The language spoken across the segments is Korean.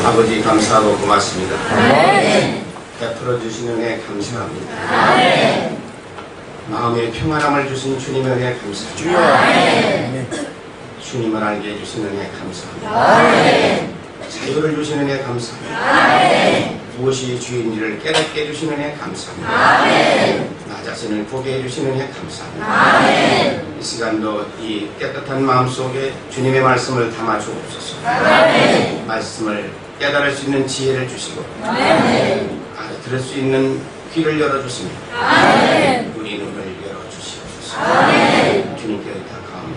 아버지 감사하고 고맙습니다. 아멘. 베풀어 주시는 은혜 감사합니다. 아멘. 마음의 평안함을 주신 주님의 은혜 감사합니다. 아멘. 주님을 알게 해주시는 은혜 감사합니다. 아멘. 자유를 주시는 은혜 감사합니다. 아멘. 무엇이 주인지를 깨닫게 해주시는 은혜 감사합니다. 아멘. 나 자신을 보게 해주시는 은혜 감사합니다. 아멘. 이 시간도 이 깨끗한 마음속에 주님의 말씀을 담아 주옵소서. 아멘. 말씀을 깨달을 수 있는 지혜를 주시고 아멘. 알아들을 수 있는 귀를 열어주시며 아멘. 우리 눈을 열어주시옵소서. 아멘. 주님께 의탁하오며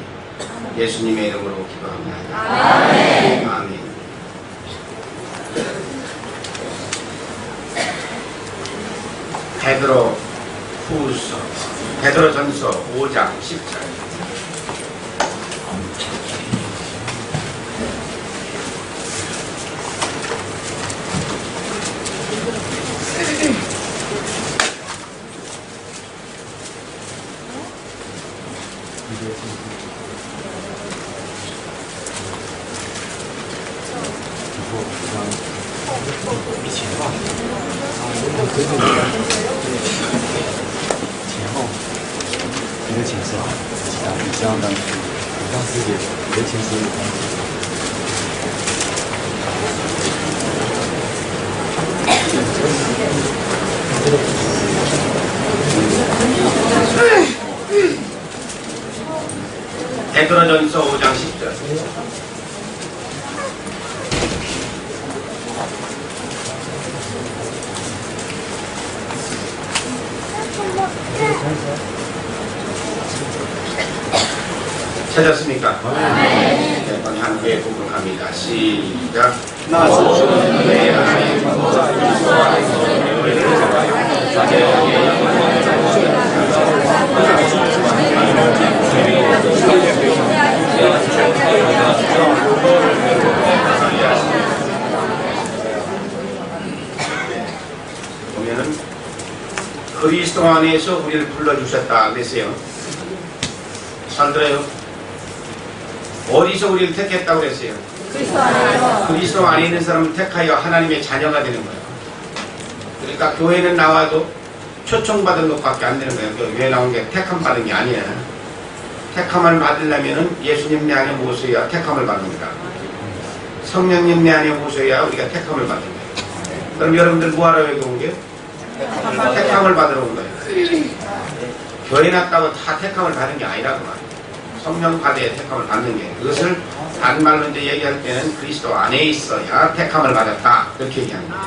예수님의 이름으로 기도합니다. 아멘. 아멘. 베드로 후서 베드로 전서 5장 10절. 베드로전서 5장 10절. 찾았습니까? 네, 우리 함께 부탁합니다. 시작. 나서주는 내 안에 모자 그리스도 안에서 보면은 그리스도 안에서 우리를 불러주셨다 그랬어요. 잘 들어요. 어디서 우리를 택했다고 그랬어요? 그리스도 안에 있는 사람을 택하여 하나님의 자녀가 되는 거예요. 그러니까 교회는 나와도 초청받은 것밖에 안 되는 거예요. 교회 나온 게 택함 받은 게 아니에요. 택함을 받으려면 예수님 내 안에 모셔야 택함을 받습니다. 성령님 내 안에 모셔야 우리가 택함을 받는 거예요. 그럼 여러분들 뭐하러 여기 온 게요? 택함을 받으러 온 거예요. 교회 났다고 다 택함을 받은 게 아니라고 말이에요. 성령 받아야 택함을 받는 게, 그것을 다른 말로 이제 얘기할 때는 그리스도 안에 있어야 택함을 받았다 그렇게 얘기합니다.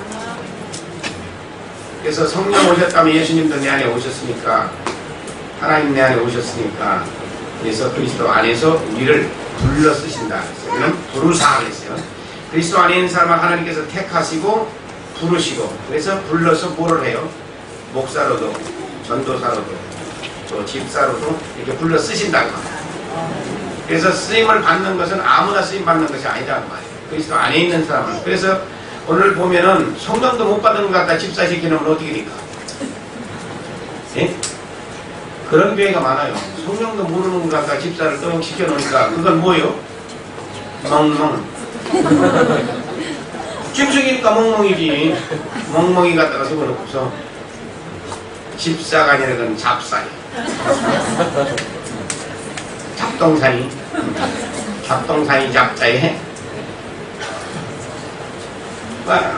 그래서 성령 오셨다면 예수님도 내 안에 오셨으니까, 하나님 내 안에 오셨으니까, 그래서 그리스도 안에서 우리를 불러 쓰신다 그랬어요. 부르사 그랬어요. 그리스도 안에 있는 사람을 하나님께서 택하시고 부르시고, 그래서 불러서 뭐를 해요? 목사로도 전도사로도 또 집사로도 이렇게 불러 쓰신다고 합니다. 그래서 쓰임을 받는 것은 아무나 쓰임 받는 것이 아니라는 말이에요. 그리스도 안에 있는 사람은. 그래서 오늘 보면은 성령도 못 받은 것 같다 집사 시키면 어떻게 됩니까? 예? 그런 교회가 많아요. 성령도 모르는 것 같다 집사를 또 시켜놓으니까 그건 뭐예요? 멍멍. 짐승이니까 멍멍이지. 멍멍이 갖다가 세워놓고서 집사가 아니라 그건 잡사예요. 잡동사니 잡자에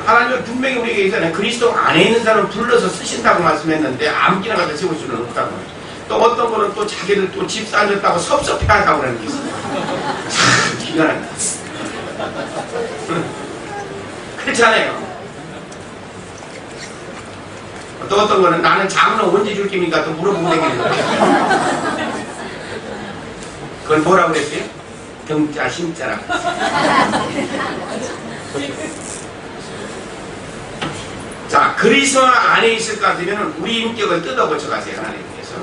하나님은 분명히 우리에게 있잖아요. 그리스도 안에 있는 사람을 불러서 쓰신다고 말씀했는데 아무기나 갖다 세울 수는 없다고 말이죠. 또 어떤 거는 또 자기들 또 집사 앉았다고 섭섭해한다고 그러는 게 있어요. 참 기가 막혀. 그렇잖아요. 또 어떤 거는 나는 장로 언제 줄 겁니까? 또 물어보고 되겠는 거예요. 그걸 뭐라고 그랬어요? 경자 심자라고 자, 그리스도 안에 있을 것 같으면 우리 인격을 뜯어고쳐 가세요. 하나님께서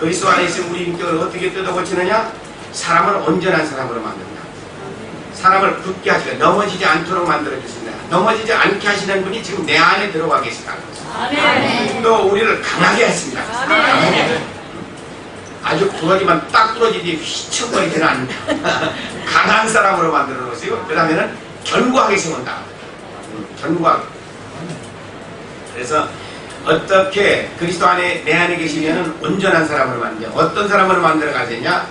그리스도 안에 있으면 우리 인격을 어떻게 뜯어고치느냐? 사람을 온전한 사람으로 만든다. 사람을 굳게 하시고 넘어지지 않도록 만들어 주신다. 넘어지지 않게 하시는 분이 지금 내 안에 들어가 계시다. 아멘. 또 우리를 강하게 하십니다. 아멘. 아주 두 가지만 딱 부러지지 휘청거리지는 않는다. 강한 사람으로 만들어 놓으시고 그 다음에는 견고하게 세운다. 전과. 그래서 어떻게 그리스도 안에 내 안에 계시면은 온전한 사람을 만들어. 어떤 사람을 만들어 가겠냐?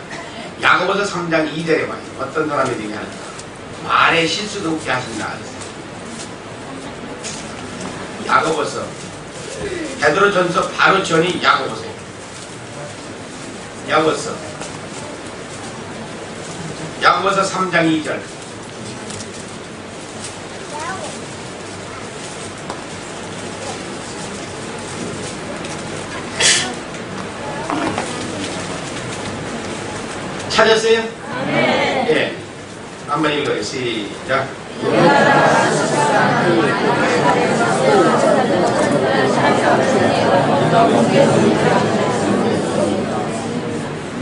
야고보서 3장 2절에 봐요. 어떤 사람이 되냐? 말에 실수도 없게 하신다. 야고보서 베드로전서 바로 전이 야고보서예요. 야고보서 3장 2절. 찾았어요? 네. 예. 한번 읽어요. 시작.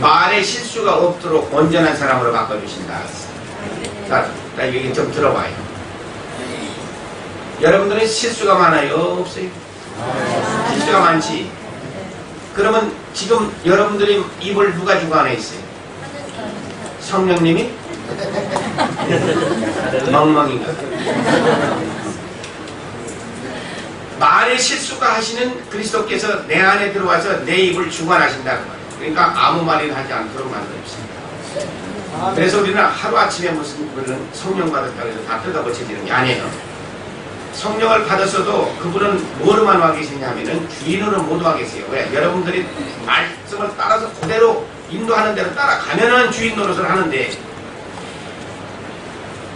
말에 실수가 없도록 온전한 사람으로 바꿔주신다. 자, 여기 좀 들어봐요. 여러분들은 실수가 많아요? 없어요? 실수가 많지? 그러면 지금 여러분들이 입을 누가 주관해 있어요? 성령님이? 멍멍인가? 말에 실수가 하시는 그리스도께서 내 안에 들어와서 내 입을 주관하신다는 거예요. 그러니까 아무 말이나 하지 않도록 만들어주십니다. 그래서 우리는 하루아침에 무슨 분은 성령 받았다고 해서 다 뜯어고쳐지는 게 아니에요. 성령을 받았어도 그분은 뭐로만 와 계시냐면은 주인으로 못 와 계세요. 왜? 여러분들이 말씀을 따라서 그대로 인도하는 대로 따라가면은 주인 노릇을 하는데,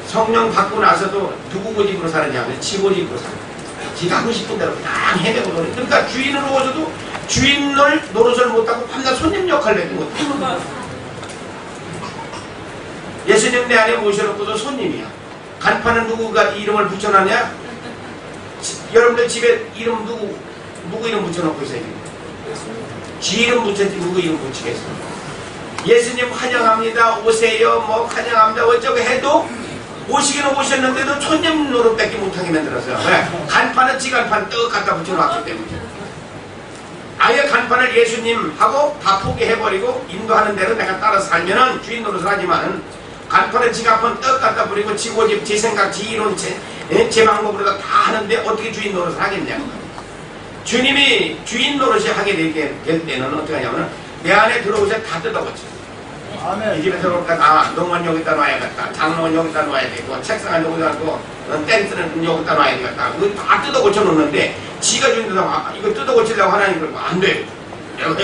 성령 받고 나서도 누구 고집으로 사느냐면 지 고집으로 살아요. 지가 하고 싶은 대로 그냥 해내고 노는. 그러니까 주인으로 오셔도 주인을 노릇을 못하고 밤낮 손님 역할을 해도 못해요. 예수님 내 안에 모셔놓고도 손님이야. 간판은 누구가 이름을 붙여놨냐? 여러분들 집에 이름 누구 이름 붙여놓고 있어요? 지 이름 붙였지 누구 이름 붙이겠어? 예수님 환영합니다. 오세요. 뭐 환영합니다. 어쩌고 해도 오시기는 오셨는데도 손님 노릇밖에 못하게 만들었어요. 왜? 간판은 지간판 떡 갖다 붙여놨기 때문에. 아예 간판을 예수님하고 다 포기해버리고 인도하는 대로 내가 따라서 살면은 주인 노릇을 하지만은, 간판에 지간판 떡 갖다 버리고 지 고집, 지 생각, 지 이론, 제 방법으로 다 하는데 어떻게 주인 노릇을 하겠냐고. 주님이 주인 노릇이 하게 될 때는 어떻게 하냐면 내 안에 들어오셔서 다 뜯어고쳐. 이 집에 들어올까? 농원 여기다 놔야겠다. 장롱은 여기다 놔야 되고, 책상은 여기다 놓고, 텐트는 여기다 놔야 되겠다. 그거 다 뜯어 고쳐 놓는데, 지가 주인들하고 이거 뜯어 고치려고 하나님 그러고 안 돼요. 내가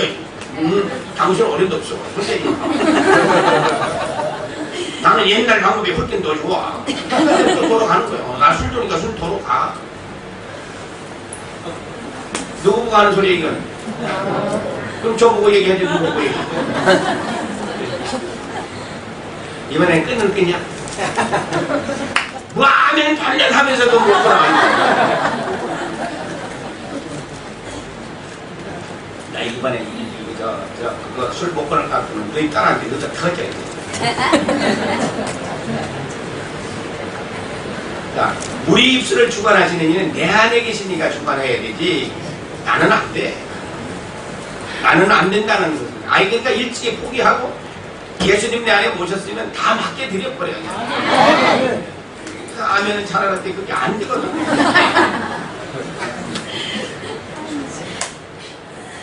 당신 어림도 없어. 나는 옛날 방법이 훨씬 더 좋아. 도로 가는 거예요. 나 술 좋으니까 술 도로 가. 누구 보고 하는 소리 이건? 그럼 저 보고 얘기하지, 누구 보고 얘기해. 이번엔 끊냐? 뭐 하면 밤낮 하면서도 못 보라. 나 이번에 그거 술 못 보는 것 같으면 너희 딸한테 너저 터져야 돼. 자, 우리 입술을 주관하시는 이는 내 안에 계시니까 주관해야 되지. 나는 안 돼. 나는 안 된다는 거지. 아니, 그러니까 일찍이 포기하고 예수님 내 안에 모셨으면 다 맞게 드려버려요. 아멘은 잘하는 데 그게 안 되거든.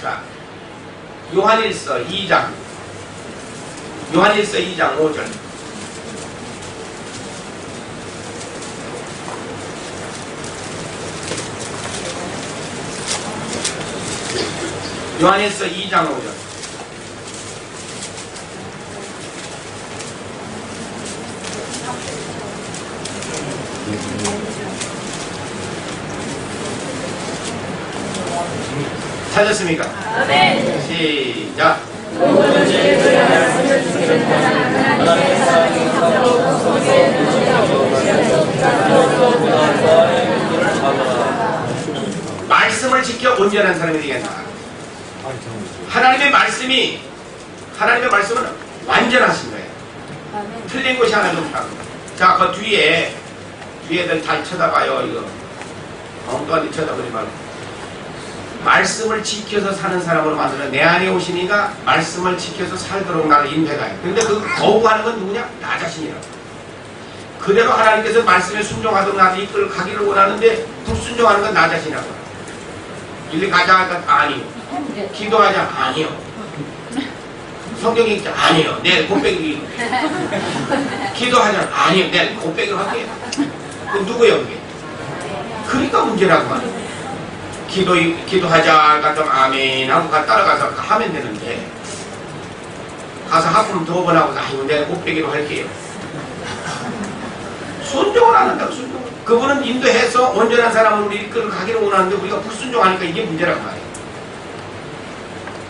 자, 요한일서 2장 5절. 요한일서 2장 5절. 찾았습니까? 네. 시작. 말씀을 지켜 온전한 사람이 되겠다. 하나님의 말씀은 완전하신 거예요. 틀린 것이 하나도 없다. 자, 그 뒤에들 잘 쳐다봐요. 이거 엉뚱한데 쳐다보지 말고. 말씀을 지켜서 사는 사람으로 만들어 내 안에 오시니까 말씀을 지켜서 살도록 나를 인도해가요. 근데 그 거부하는 건 누구냐? 나 자신이라고. 그대로 하나님께서 말씀에 순종하도록 나를 이끌어 가기를 원하는데 불순종하는 건 나 자신이라고. 일리 가자 하니까 아니요. 기도하자 아니요. 성경 읽자 아니요. 내일 곱빼기 기도하자 아니요. 내일 곱빼기로 할게요. 그럼 누구예요 그게? 그러니까 문제라고 말이에요. 기도하자 가끔 아멘 하고 따라가서 하면 되는데 가서 하품 2번 하고 아이고 내가 곱빼기로 할게요. 순종을 안 한다고. 순종. 그분은 인도해서 온전한 사람을 우리 이끌어 가기를 원하는데 우리가 불순종하니까 이게 문제라고 말이에요.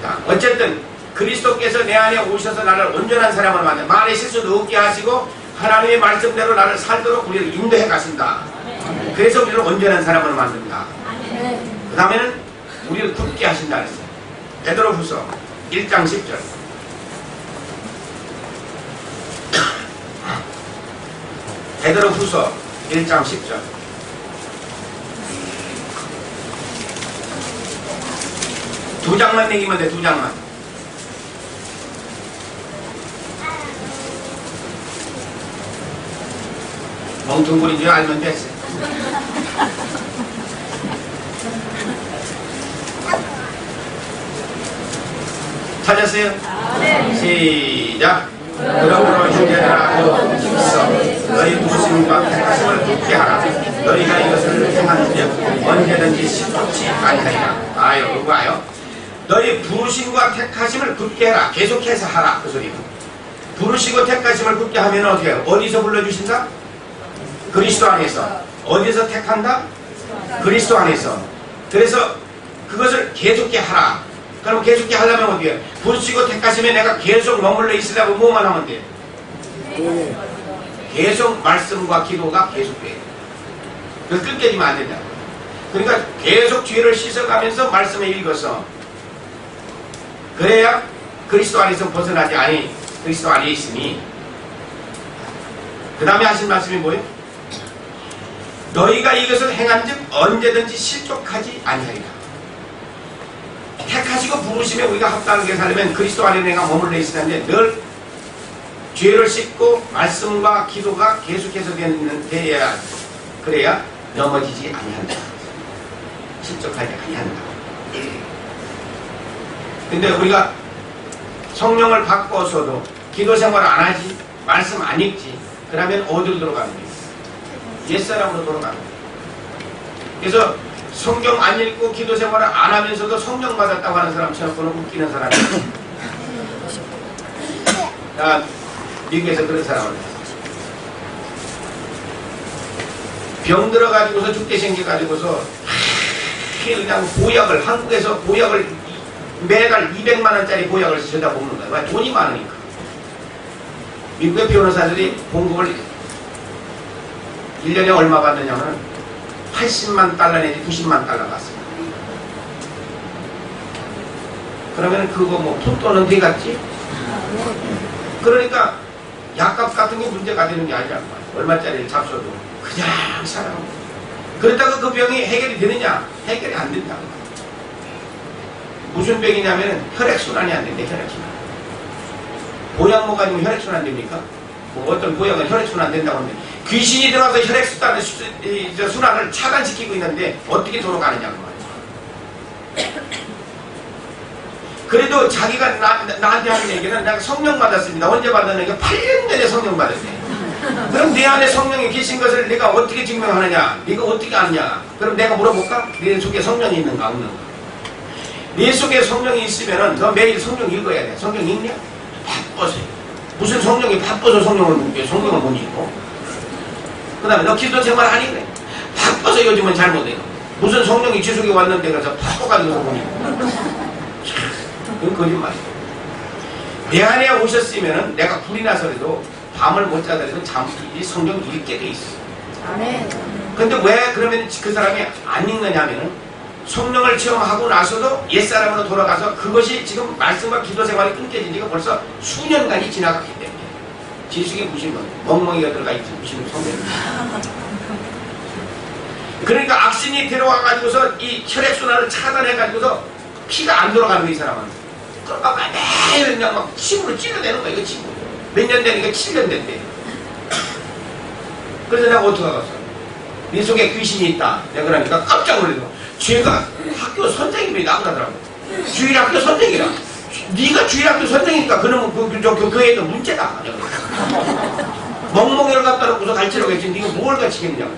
자, 어쨌든 그리스도께서 내 안에 오셔서 나를 온전한 사람을 만든 말의 실수도 없게 하시고 하나님의 말씀대로 나를 살도록 우리를 인도해 가신다. 그래서 우리를 온전한 사람을 만든다. 그 다음에는 우리를 굳게 하신다 그랬어요. 베드로후서 1장 10절. 베드로후서 1장 10절. 두 장만 내기면 돼. 2장만. 멍텅구리인 줄 알면 됐어. 찾았어요? 시작. 그러므로 형제들아 있어 너희 부르심과 택하심을 굳게 하라. 너희가 이것을 행하는즉 언제든지 실족치 아니하리라. 아요 누구아요? 너희 부르심과 택하심을 굳게 해라. 계속해서 하라. 그 소리는 부르시고 택하심을 굳게 하면 어떻게 해요? 어디서 불러주신다? 그리스도 안에서. 어디서 택한다? 그리스도 안에서. 그래서 그것을 계속해 하라. 그럼 계속해 하려면 어떻게 해요? 부르시고 택하시면 내가 계속 머물러 있으려고 뭐만 하면 돼요? 계속 말씀과 기도가 계속돼요. 그래서 끊겨지면 안 된다고. 그러니까 계속 죄를 씻어가면서 말씀을 읽어서 그래야 그리스도 안에서 벗어나지 아니 그리스도 안에 있으니. 그 다음에 하신 말씀이 뭐예요? 너희가 이것을 행한즉 언제든지 실족하지 아니하리라. 택하시고 부르시면 우리가 합당하게 살려면 그리스도 안에 내가 머물러 있으는데 늘 죄를 씻고 말씀과 기도가 계속해서 되어야 그래야 넘어지지 아니한다. 실족하지 아니한다. 근데 우리가 성령을 바꿔서도 기도 생활을 안 하지, 말씀 안 읽지, 그러면 어디로 들어가는 거예요? 옛사람으로 돌아가는 거예요. 그래서 성경 안 읽고 기도 생활을 안 하면서도 성령 받았다고 하는 사람처럼 그런 웃기는 사람이에요. 나 미국에서 그런 사람을 병 들어가지고서 죽게 생겨가지고서 그냥 보약을 한국에서 보약을 매달 200만원짜리 보약을 쓰다 먹는 거야. 왜? 돈이 많으니까. 미국의 변호사들이 봉급을 1년에 얼마 받느냐면 80만 달러 내지 90만 달러 받습니다. 그러면 그거 뭐 푼돈은 되겠지? 그러니까 약값 같은 게 문제가 되는 게 아니란 말이야. 얼마짜리를 잡숴도 그냥 살아가고. 그렇다고 그 병이 해결이 되느냐? 해결이 안 된다고. 무슨 병이냐면 혈액순환이 안 된대. 혈액순환. 보약 먹어가지고 혈액순환 안 됩니까? 뭐 어떤 보약은 혈액순환 안 된다고 하는데 귀신이 들어가서 혈액순환을 차단시키고 있는데 어떻게 돌아가느냐고 말이야. 그래도 자기가 나한테 하는 얘기는 내가 성령 받았습니다. 언제 받았느냐? 8년 전에 성령 받았대. 그럼 내 안에 성령이 계신 것을 내가 어떻게 증명하느냐? 네가 어떻게 아느냐? 그럼 내가 물어볼까? 네 속에 성령이 있는가 없는가? 네 속에 성령이 있으면은 너 매일 성령 읽어야 돼. 성령 읽냐? 바빠서. 무슨 성령이 바빠서 성령을 묻게 성령을 못 읽고. 그 다음에 너 기도 생활 하니 그래. 바빠서 요즘은 잘못해요. 무슨 성령이 지속에 왔는데 가서 바빠가지고 못 읽고. 그건 거짓말이에요. 내 안에 오셨으면은 내가 불이 나서라도 밤을 못 자더라도 잠시 성경 읽게 돼 있어. 아멘. 근데 왜 그러면 그 사람이 안 읽느냐면은 성령을 체험하고 나서도 옛사람으로 돌아가서 그것이 지금 말씀과 기도 생활이 끊겨진 지가 벌써 수년간이 지나갔기 때문에 지식이 무슨 건 멍멍이가 들어가 있지 무슨 성령. 그러니까 악신이 들어와가지고서 이 혈액순환을 차단해가지고서 피가 안 돌아가는 거야 이 사람은. 그러니까 매일 그냥 막 침으로 찔러대는 거야 이거 침으로. 몇 년 되니까 7년 된대. 그래서 내가 어떻게 알았어? 네 속에 귀신이 있다. 내가 그러니까 깜짝 놀래서 쟤가 학교 선생님이다 그러더라고. 주일학교 선생이라. 네가 주일학교 선생이니까 그러면 그 애도 문제다. 멍멍이를 갖다 놓고서 가르치라고 했지. 네가 뭘 가르치겠냐고.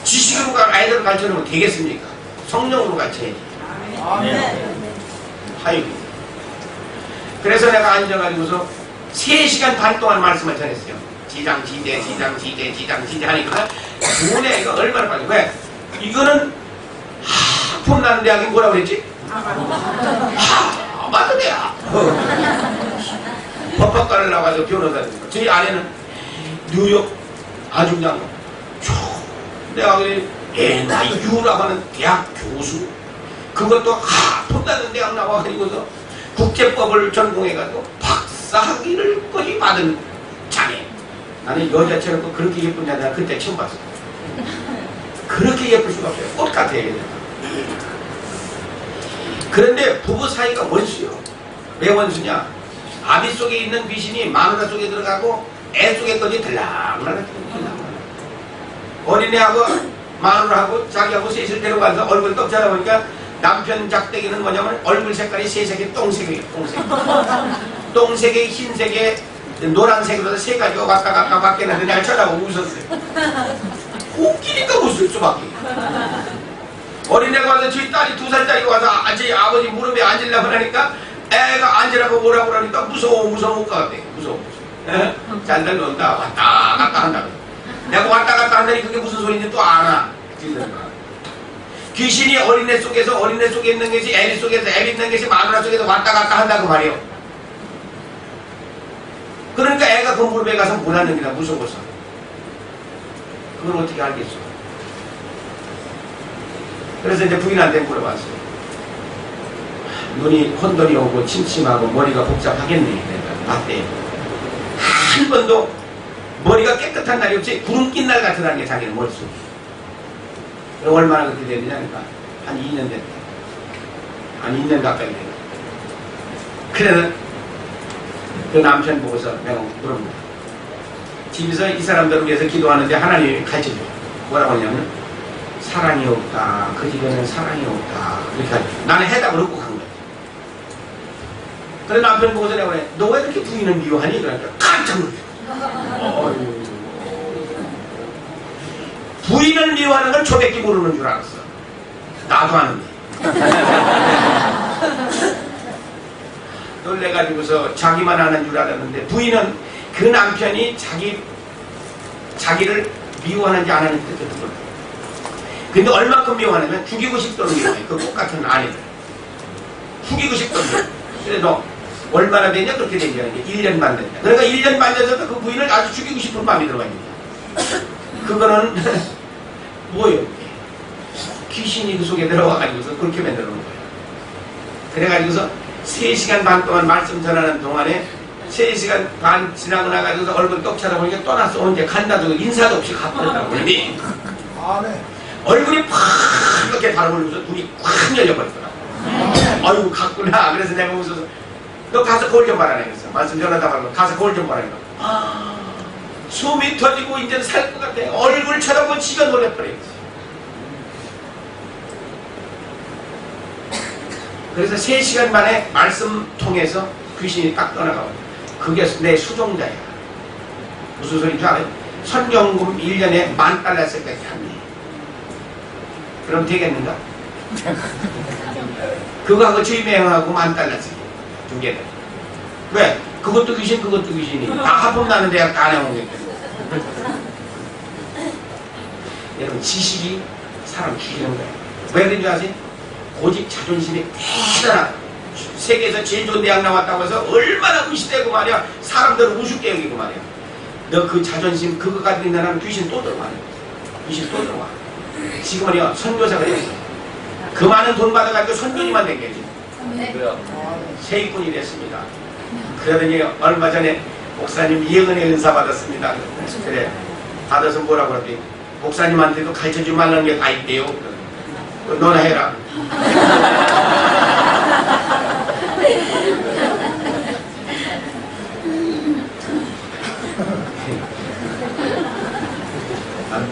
지식으로 아이들을 가르쳐놓으면 되겠습니까? 성령으로 가르쳐야지. 하유. 그래서 내가 앉아가지고서 3시간 반 동안 말씀을 전했어요. 지장지대 하니까 눈에 이거 얼마나 빨리. 왜? 이거는 하품 나는 대학이 뭐라고 그랬지? 맞은 대학. 법학과를 나가서 변호사 됐어. 저희 아내는 뉴욕 아주 그냥 내가 나 유라고 하는 대학 교수 그것도 하품 나는 대학 나와가지고서 국제법을 전공해가지고 박사학위를 거의 받은 자네. 나는 여자처럼 그렇게 예쁜 여자 그때 처음 봤어. 그렇게 예쁠 수가 없어요. 꽃 같아요. 그런데 부부 사이가 원수요. 왜 원수냐? 아비 속에 있는 귀신이 마누라 속에 들어가고 애 속에까지 들락날락. 어린애하고 마누라하고 자기하고 셋을 데려가서 얼굴 떡 자라보니까 남편 작대기는 뭐냐면 얼굴 색깔이 세색이 똥색이에요. 똥색에 흰색에 노란색으로 3가지가 왔다 갔다 바뀌었는데 날 쳐다보고 웃었어요. 웃기니까 웃을 수밖에. 어린애가 와서 저희 딸이 2살짜리가 와서 제 아버지 무릎에 앉으려고 하니까 애가 앉으라고 뭐라고 그러니까 무서워 못 가겠대. 무서워. 잘들 논다. 왔다 갔다 한다. 내가 왔다 갔다 한다니 그게 무슨 소리인지 또 알아. 귀신이 어린애 속에서 어린애 속에 있는 것이 애비 속에서 애비 있는 것이 마누라 속에서 왔다 갔다 한다고 말이에요. 그러니까 애가 그 무릎에 가서 못 앉는 게다 무서워서. 그걸 어떻게 알겠어? 그래서 이제 부인한테 물어봤어요. 눈이 혼돈이 오고 침침하고 머리가 복잡하겠네. 그러니까 맞대. 한 번도 머리가 깨끗한 날이 없지 구름 낀 날 같으라는 게 자기는 머릿속에. 얼마나 그렇게 되느냐니까 한 2년 됐다. 한 2년 가까이 됐다. 그래서 그 남편 보고서 내가 물어봅니다. 집에서 이 사람들을 위해서 기도하는데 하나님이 가르쳐줘. 뭐라고 하냐면 사랑이 없다. 그 집에는 사랑이 없다. 그렇게 하죠. 나는 해답을 얻고 간 거야. 그래서 남편 보고서 내가 그래. 너 왜 그렇게 부인을 미워하니? 그러니까 깜짝 놀랐어. 부인을 미워하는 걸 초백기 모르는 줄 알았어. 나도 아는데. 놀래가지고서 자기만 아는 줄 알았는데 부인은 그 남편이 자기를 미워하는지 안 하는지 그때 몰라요. 근데 얼마큼 미워하냐면 죽이고 싶도록 미워해. 그 똑같은 아내들. 죽이고 싶도록 미워해. 그래서 얼마나 되냐 그렇게 되냐는 게 1년 반 된다. 그러니까 1년 반 돼서도 그 부인을 아주 죽이고 싶은 마음이 들어가 있는 거야. 그거는 뭐예요? 귀신이 그 속에 들어와가지고서 그렇게 만들어 놓은 거예요. 그래가지고서 3시간 반 동안 말씀 전하는 동안에 3시간 반 지나고 나가지고서 얼굴 떡 쳐다보니까 떠났어. 언제 간다도 인사도 없이 가버렸다고 그러니 얼굴이 팍 이렇게 바라보면서 눈이 꽉 열려버렸더라고. 아유 갔구나. 그래서 내가 웃어서 너 가서 거울 좀 봐라 그랬어. 말씀 전하다 말고 가서 거울 좀 봐라. 숨이 터지고 이제 살 것 같아. 얼굴 쳐다보고 지가 놀래버렸지. 그래서 3시간 만에 말씀 통해서 귀신이 딱 떠나가고 그게 내 수종자야. 무슨 소리인 줄 알아요? 선경금 1년에 $10,000까지 한대. 그럼 되겠는가? 그거하고 주임행하고 $10,000 두 개다. 왜? 그것도 귀신 그것도 귀신이 다 하품 나는 대학 다 내놓은 여러분 지식이 사람 죽이는 거예요. 왜 그런지 아세요? 고집 자존심이 대단하다. 세계에서 제일 좋은 대학 나왔다고 해서 얼마나 무시되고 말이야. 사람들은 우습게 여기고 말이야. 너 그 자존심 그거 가지고 있는 사람은 귀신 또 들어와. 귀신 또 들어와. 지금은요 선교사가 됐어. 그 많은 돈 받아가지고 선교지만 된 거지. 세입꾼이 됐습니다. 그러더니 얼마 전에 목사님 예언의 은사 받았습니다. 그래 받아서 뭐라고 그러더니 목사님한테도 가르쳐주지 말라는 게 다 있대요. 너나 해라.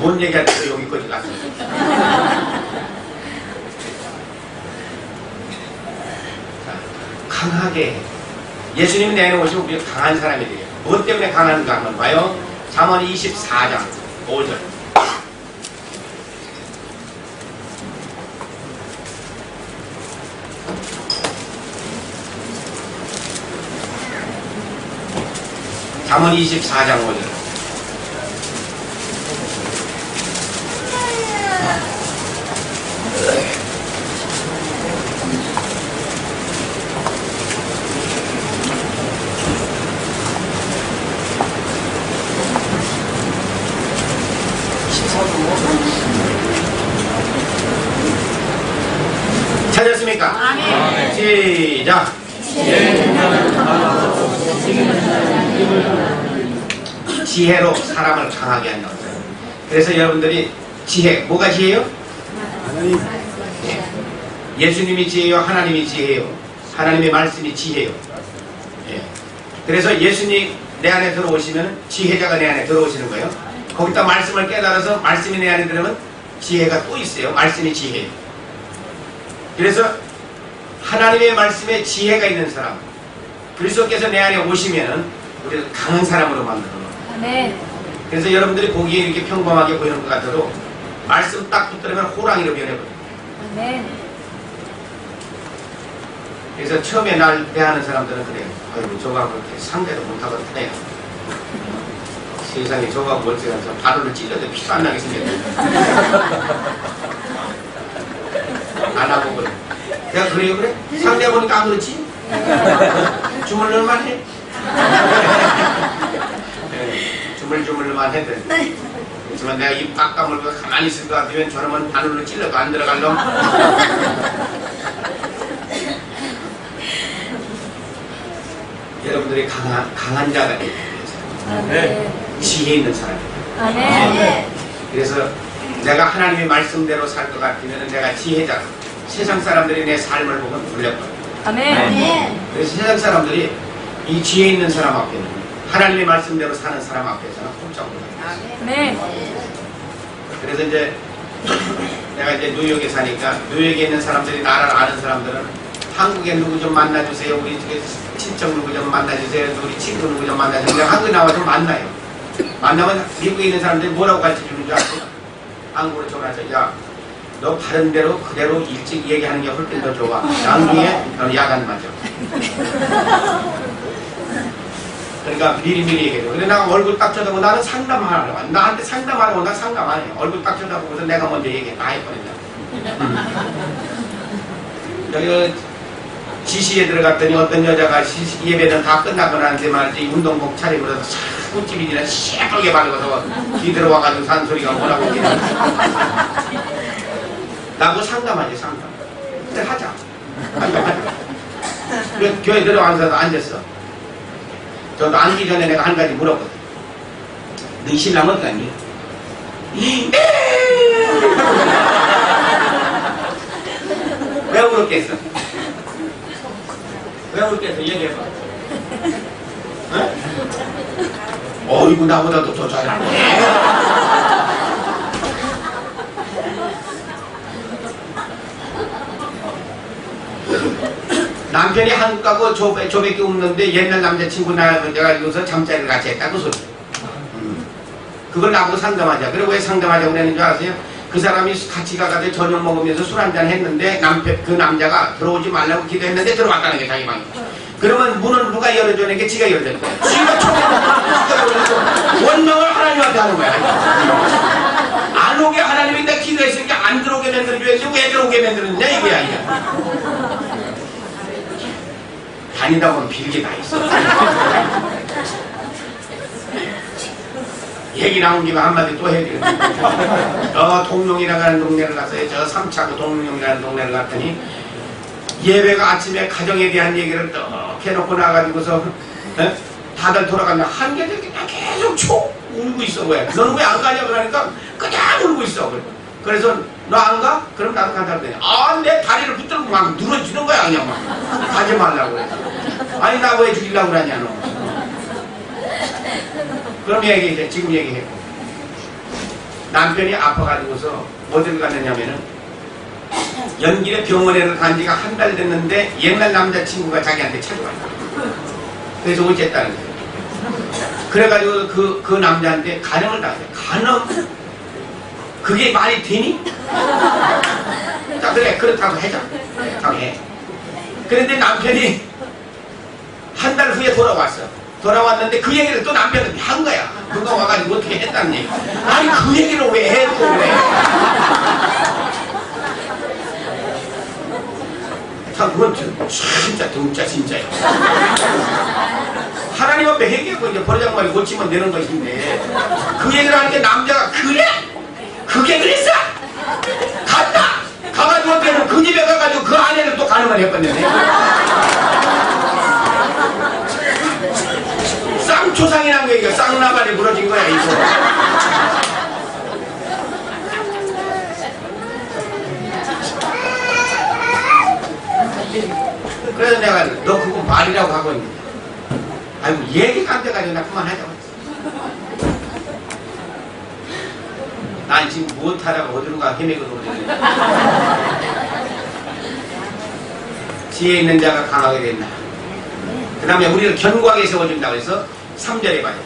돈 얘기할 때도 여기까지 갔어요. 자, 강하게 예수님이 내놓으시면 우리가 강한 사람이 돼요. 무엇 때문에 강한가 한번 봐요. 잠언 24장 5절. 잠언 24장 5절. 찾았습니까? 아멘. 시작. 지혜로 사람을 강하게 한다고 했어요. 그래서 여러분들이 지혜, 뭐가 지혜요? 예. 예수님이 지혜요, 하나님이 지혜요, 하나님의 말씀이 지혜요. 예. 그래서 예수님 내 안에 들어오시면 지혜자가 내 안에 들어오시는 거예요. 거기다 말씀을 깨달아서 말씀이 내 안에 들어오면 지혜가 또 있어요. 말씀이 지혜예요. 그래서 하나님의 말씀에 지혜가 있는 사람, 그리스도께서 내 안에 오시면은 우리를 강한 사람으로 만들어 놓아요. 네. 그래서 여러분들이 보기에 이렇게 평범하게 보이는 것 같아도 말씀 딱 붙들면 호랑이로 변해버려요. 네. 그래서 처음에 날 대하는 사람들은 그래요. 아이고 저거하고 그렇게 상대도 못하고 타요. 세상에 저거하고 멀쩡해서 바로를 찔러도 피도 안 나게 생겼네. 안 하고 그래. 내가 그래요 그래? 상대 보니까 안 그렇지? 주물르만 해. 주물주물만 해도 그렇지만 내가 입 꽉 까물고 가만히 있을 것 같으면 저놈은 바늘로 찔러도 안 들어갈 놈. 여러분들이 강한 자가 되기 위해서 네. 지혜 있는 사람이에요. 네. 그래서 내가 하나님의 말씀대로 살 것 같으면 내가 지혜자다. 세상 사람들이 내 삶을 보면 놀려버려요. 아멘. 그래서 세상 사람들이 이 지혜 있는 사람 앞에는, 하나님의 말씀대로 사는 사람 앞에서는 꼼짝 못해요. 네. 그래서 이제 내가 이제 뉴욕에 사니까 뉴욕에 있는 사람들이 나를 아는 사람들은 한국에 누구 좀 만나주세요. 우리 친척 누구 좀 만나주세요. 우리 친구 누구 좀 만나주세요. 내가 한국에 나와서 만나요. 만나면 미국에 있는 사람들이 뭐라고 가르쳐 주는 줄 아세요? 한국으로 전화해서 야, 너 바른 대로 그대로 일찍 얘기하는 게 훨씬 더 좋아. 나중에 너는 야간 맞아. 그러니까 미리미리 얘기해줘. 근데 내가 얼굴 딱 쳐다보고 나는 상담하려고. 나한테 상담하려고 나 상담 안 해요. 얼굴 딱 쳐다보고서 내가 먼저 얘기해. 나 해버린다. 여기 지시에 들어갔더니 어떤 여자가 예배는 다 끝나고 나는데 말이지 운동복 차림으로 꽃집이나 시뻘게 바르고서 뒤들어와가지고 산 소리가 뭐라고 했냐. 나하고 상담하지 상담. 그래 하자. 그래 교회 들어가서 앉았어. 저도 앉기 전에 내가 한 가지 물어보거든. 너 신랑 어디 갔니? 왜 울었겠어? 왜 울겠어? 얘기해봐. 어? 어이구 나보다도 더 잘하네. 남편이 한국 가고 저밖에 없는데 옛날 남자친구 내가 여기서 잠자리를 같이 했다 그 소리. 그걸 나보고 상담하자. 그리고 왜 상담하자고 그랬는 줄 아세요? 그 사람이 같이 가가지고 저녁 먹으면서 술 한잔 했는데 그 남자가 들어오지 말라고 기도했는데 들어왔다는 게 자기 방에. 그러면 문을 누가 열어주는 게 지가 열어주는 거야. 지가 초대를 원망을 하나님한테 하는 거야. 안 오게 하나님이 내가 기도했으니까 안 들어오게 만들어줘야지 왜 들어오게 만들었냐 이거야 이게. 다니다 보면 빌게 다 있어. 얘기 나온 김에 한마디 또 해야 되겠네. 저 동룡이라고 하는 동네를 갔어요. 저 삼차구 동룡이라는 동네를 갔더니 예배가 아침에 가정에 대한 얘기를 떡 해놓고 나가지고서 다들 돌아가면 한계들이 계속 촉 울고 있어. 왜? 너는 왜 안 가냐 그러니까 그냥 울고 있어. 그래서 너 안 가? 그럼 나도 간다고 그랬더니 내 다리를 붙들고 막 눌러주는 거야 그냥 막. 가지 말라고 그래. 아니 나 왜 죽이려고 그러냐 너. 그럼 얘기해. 지금 얘기해. 남편이 아파가지고서 어딜 갔느냐면은 연길에 병원에 간 지가 한 달 됐는데 옛날 남자친구가 자기한테 찾아왔다. 그래서 어쨌다는 거예요. 그래가지고 그 남자한테 간염을 당했어요. 간염? 그게 말이 되니? 자, 그래, 그렇다고 해자. 해. 그런데 남편이 한 달 후에 돌아왔어. 돌아왔는데 그 얘기를 또 남편은 한 거야. 그거 와가지고 어떻게 했다는 얘기. 아니, 그 얘기를 왜 해, 또 그래. 참, 그건 진짜요. 하나님 앞에 회개하고 이제 버르장머리 고치면 되는 것인데, 그 얘기를 하니까 남자가, 그래? 그게 그랬어? 갔다! 가가지고 때는 그 집에 가가지고 그 아내를 또 가늠을 했거든요. 쌍초상이 난 거야, 이거. 쌍나발이 부러진 거야, 이거. 그래서 내가 너 그거 말이라고 하고 있는데, 아이고 얘기가 안 돼가지고 나 그만하자고 했어. 난 지금 못하다가 어디로 가 헤매거든. 지혜 있는 자가 강하게 된다. 그 다음에 우리를 견고하게 세워준다고 해서 3절에 봐요.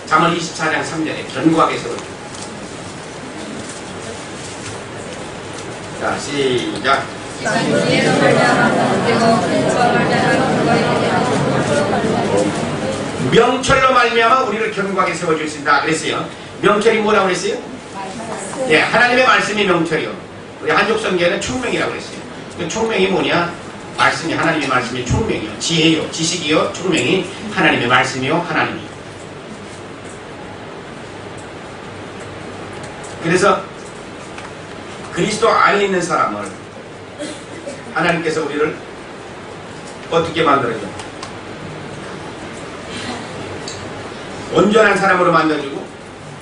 잠언 24장 3절에 견고하게 세워준다. 자, 시작. 명철로 말미암아 우리를 견고하게 세워줄 수 있다 그랬어요. 명철이 뭐라고 그랬어요? 네, 하나님의 말씀이 명철이요. 우리 한족 성경에는 총명이라고 그랬어요. 그 총명이 뭐냐? 말씀이, 하나님의 말씀이 총명이요. 지혜요, 지식이요, 총명이 하나님의 말씀이요, 하나님이. 그래서 그리스도 안에 있는 사람을 하나님께서 우리를 어떻게 만들어줘? 온전한 사람으로 만들어주고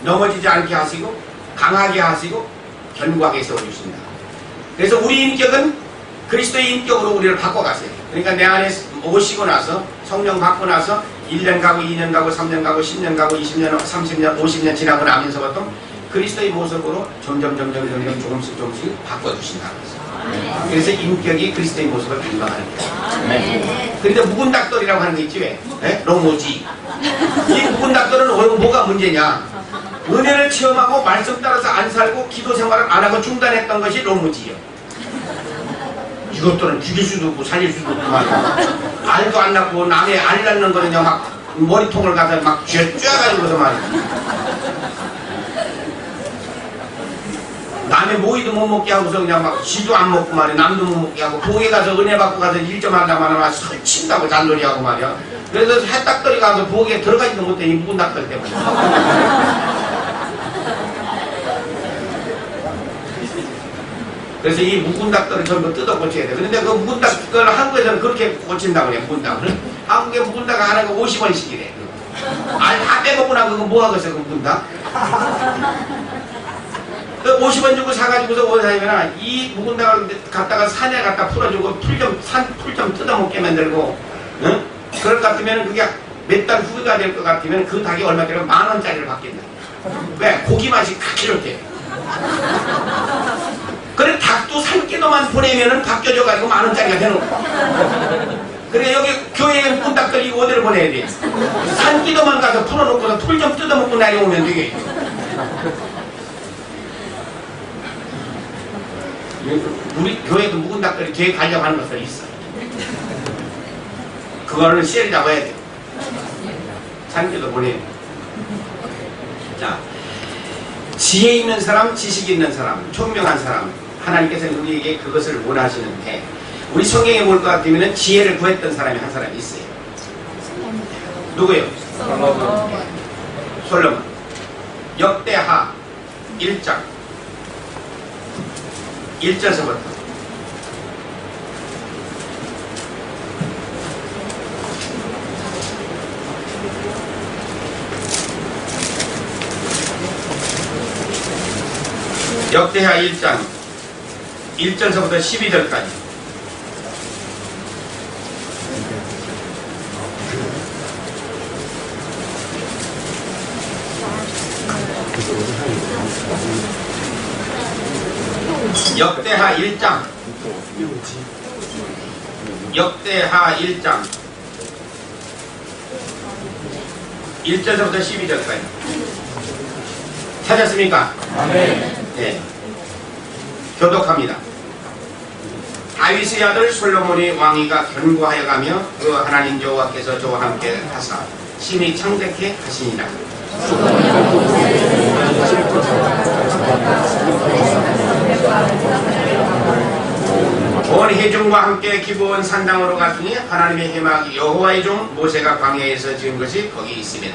넘어지지 않게 하시고 강하게 하시고 견고하게 세워주신다. 그래서 우리 인격은 그리스도의 인격으로 우리를 바꿔가세요. 그러니까 내 안에 오시고 나서 성령 받고 나서 1년 가고 2년 가고 3년 가고 10년 가고 20년 30년 50년 지나고 나면서부터 그리스도의 모습으로 점점 조금씩 바꿔주신다. 그래서 인격이 그리스도의 모습을 변화하는 거예요. 그런데 묵은 닭돌이라고 하는 게 있지 왜? 네? 로모지. 이 묵은 닭돌은 뭐가 문제냐? 은혜를 체험하고 말씀 따라서 안 살고 기도 생활을 안 하고 중단했던 것이 로무지요. 이것들은 죽일 수도 없고 살릴 수도 없고 말이야. 알도 안 낳고 남의 알 낳는 거는 막 머리통을 갖다 막 쥐어가지고서 말이야. 남의 모이도 못 먹게 하고서 그냥 막 지도 안 먹고 말이야. 남도 못 먹게 하고 봉에 가서 은혜 받고 가서 일 좀 하려고 하면 설친다고 잔소리하고 말이야. 그래서 해딱거리 가서 부엌에 들어가지도 못해. 이 묵은 닭들 때문에. 그래서 이 묵은 닭들을 전부 뜯어 고쳐야 돼. 그런데 그 묵은 닭을 한국에서는 그렇게 고친다고 그래. 묵은 닭을. 한국에 묵은 닭 하나가 50원씩이래. 알 다 빼먹고 나면 그거 뭐 하겠어, 그 묵은 닭? 그 50원 주고 사가지고서 어디 사냐면 이 묵은 닭을 갖다가 산에 갖다 풀어주고 풀 좀 뜯어먹게 만들고, 응? 그럴 것 같으면 그게 몇 달 후가 될 것 같으면 그 닭이 얼마짜리 10,000원짜리를 받겠다. 왜? 고기 맛이 그렇게 이렇게. 그래 닭도 산기도만 보내면은 바뀌어져가지고 10,000원짜리가 되는 거야. 그래 여기 교회에 묵은 닭들 이거 어디를 보내야 돼? 산기도만 가서 풀어놓고서 풀 좀 뜯어먹고 내려오면 되게. 우리 교회도 묵은 닭들이 교회 가려고 하는 것들이 있어. 그거는 씨를 잡아야 돼. 산기도 보내야 돼. 자, 지혜 있는 사람, 지식 있는 사람, 총명한 사람, 하나님께서 우리에게 그것을 원하시는데, 우리 성경에 볼 것 같으면 지혜를 구했던 사람이 한 사람이 있어요. 누구요? 솔로몬. 역대하 1장 1절서부터 역대하 1장 1절서부터 12절까지 역대하 1장. 역대하 1장 1절부터 12절까지 찾았습니까? 네. 교독합니다. 다윗의 아들 솔로몬이 왕위가 견고하여 가며 그 하나님 여호와께서 저와 함께 하사 심히 창대케 하시니라. 온 회중과 함께 기브온 산당으로 갔더니 하나님의 해막 여호와의 종 모세가 광야에서 지은 것이 거기 있습니다.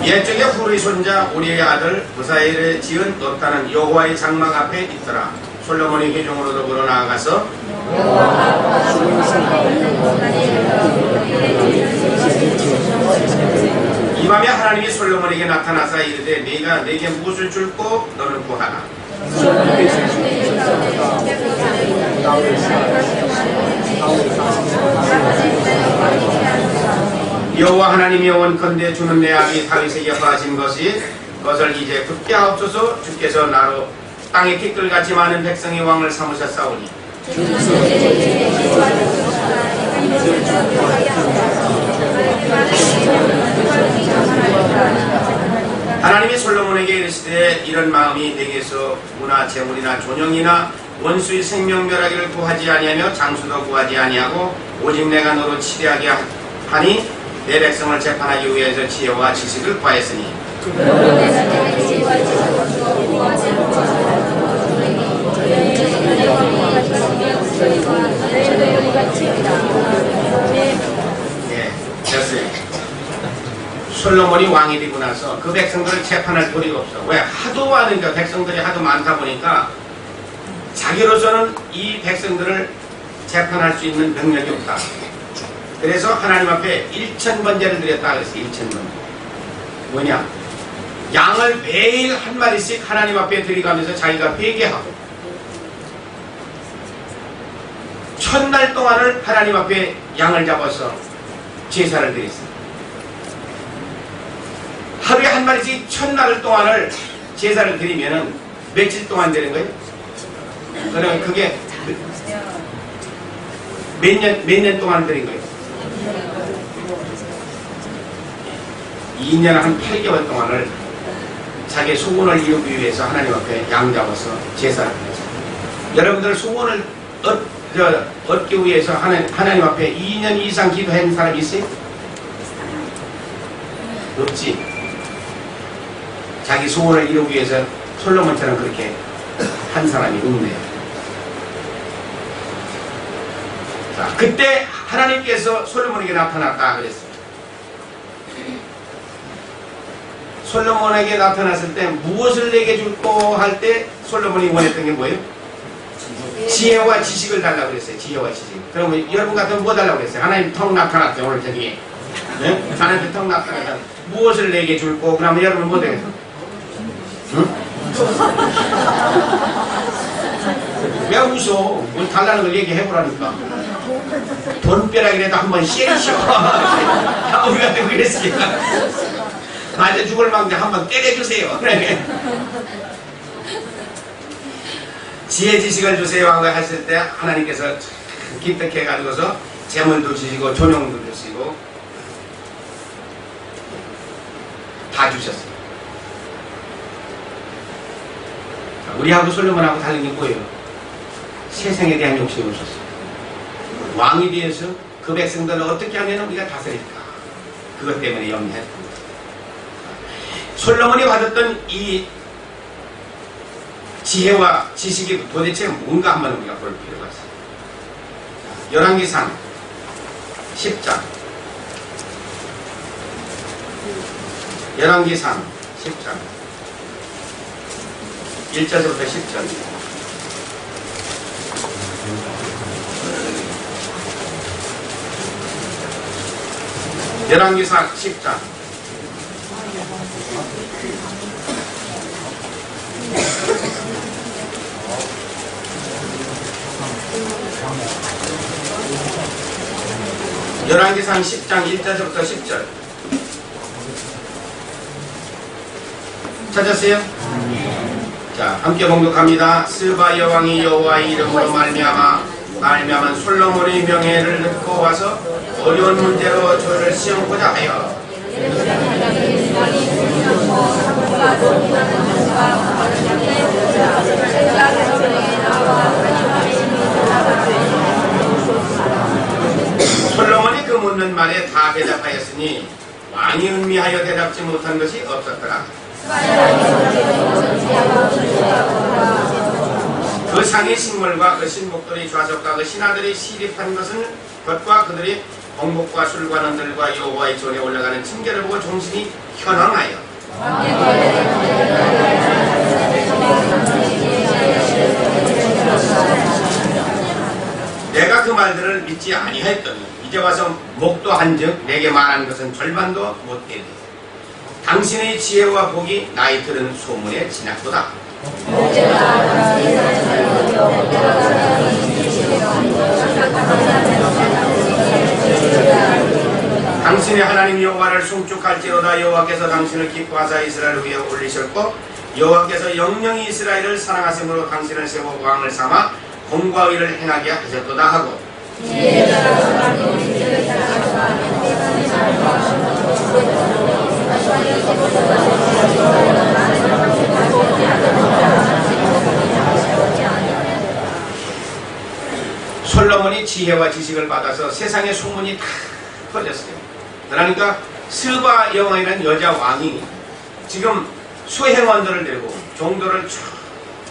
옛적에 후리 손자 우리의 아들 부사엘에 지은 노타는 여호와의 장막 앞에 있더라. 솔로몬이 회중으로 더불어 나아가서 이 밤에 하나님이 솔로몬에게 나타나사 이르되 네가 내게 무엇을 줄고 너는 구하라. 여호와 하나님이 원컨대 주는 내 아비 다윗에게 허하신 것을 이제 굳게 하옵소서. 주께서 나로 땅에 티끌같이 많은 백성의 왕을 삼으셨사오니 하나님이 솔로몬에게 이르시되 이런 마음이 내게서 문화 재물이나 존영이나 원수의 생명멸하기를 구하지 아니하며 장수도 구하지 아니하고 오직 내가 너로 치대하게 하니 내 백성을 재판하기 위해서 지혜와 지식을 구하였으니 네, 됐어요. 솔로몬이 왕이 되고 나서 그 백성들을 재판할 도리가 없어. 왜? 하도 많으니까, 백성들이 하도 많다 보니까 자기로서는 이 백성들을 재판할 수 있는 능력이 없다. 그래서 하나님 앞에 1000번제를 드렸다 그랬어요. 1000번제. 뭐냐? 양을 매일 한 마리씩 하나님 앞에 드려가면서 자기가 회개하고 첫날 동안을 하나님 앞에 양을 잡아서 제사를 드렸어요. 하루에 한 마리씩 첫날 동안을 제사를 드리면은 며칠 동안 되는 거예요? 그러면 그게 몇 년 동안 드린 거예요? 2년 한 8개월 동안을 자기의 소원을 이루기 위해서 하나님 앞에 양 잡아서 제사를 드렸어요. 여러분들 소원을 얻기 위해서 하나님 앞에 2년 이상 기도한 사람이 있어요? 없지. 자기 소원을 이루기 위해서 솔로몬처럼 그렇게 한 사람이 없네요. 자, 그때 하나님께서 솔로몬에게 나타났다 그랬어요. 솔로몬에게 나타났을 때 무엇을 내게 줄고 할 때 솔로몬이 원했던 게 뭐예요? 지혜와 지식을 달라고 그랬어요. 지혜와 지식. 그러면 여러분 같으면 뭐 달라고 그랬어요? 하나님 턱 나타났죠. 오늘 저기. 네? 하나님 턱 나타났다. 무엇을 내게 줄고 그러면 여러분 뭐 되겠어요? 응? 왜 웃어? 뭐 달라는 걸 얘기해보라니까. 돈벼락이라도 한번 씨리셔. 우리 같은 거 그랬으니까. 맞아 죽을 망대 한번 때려주세요. 그래. 지혜 지식을 주세요 하고 하실 때 하나님께서 기특해 가지고서 재물도 주시고 존용도 주시고 다 주셨어요. 우리하고 솔로몬하고 다른 게 뭐예요? 세상에 대한 욕심이 없었어요. 왕이 되어서 그 백성들을 어떻게 하면 우리가 다스릴까? 그것 때문에 염려했습니다. 솔로몬이 받았던 이 지혜와 지식이 도대체 뭔가 한번 우리가 볼 필요가 있어요. 열왕기상 10장. 열왕기상 10장 1절부터 10절. 열왕기상 10장 열왕기상 10장 1절부터 10절 찾았어요? 자, 함께 봉독합니다. 스바 여왕이 여호와의 이름으로 말미암은 솔로몬의 명예를 듣고 와서 어려운 문제로 저를 시험하고자 하여 솔로몬이 그 묻는 말에 다 대답하였으니 왕이 음미하여 대답지 못한 것이 없었더라. 그 상의 식물과 그 신복들의 좌석과 그 신하들이 시립한 것은 것과 그들이 공복과 술관원들과 여호와의 전에 올라가는 층계를 보고 종신이 현황하여 내가 그 말들을 믿지 아니하였더니 이제 와서 목도 한즉 내게 말한 것은 절반도 못되리. 당신의 지혜와 복이 나의 들은 소문에 지났도다. 당신의 하나님 여호와를 송축할지로다. 여호와께서 당신을 기뻐하사 이스라엘을 위해 올리셨고 여호와께서 영영이 이스라엘을 사랑하심으로 당신을 세워 왕을 삼아 공과 의를 행하게 하셨도다 하고 솔로몬이 지혜와 지식을 받아서 세상의 소문이 다 퍼졌어요. 그러니까 스바 여왕이라는 여자 왕이 지금 수행원들을 데리고 종도를 쭉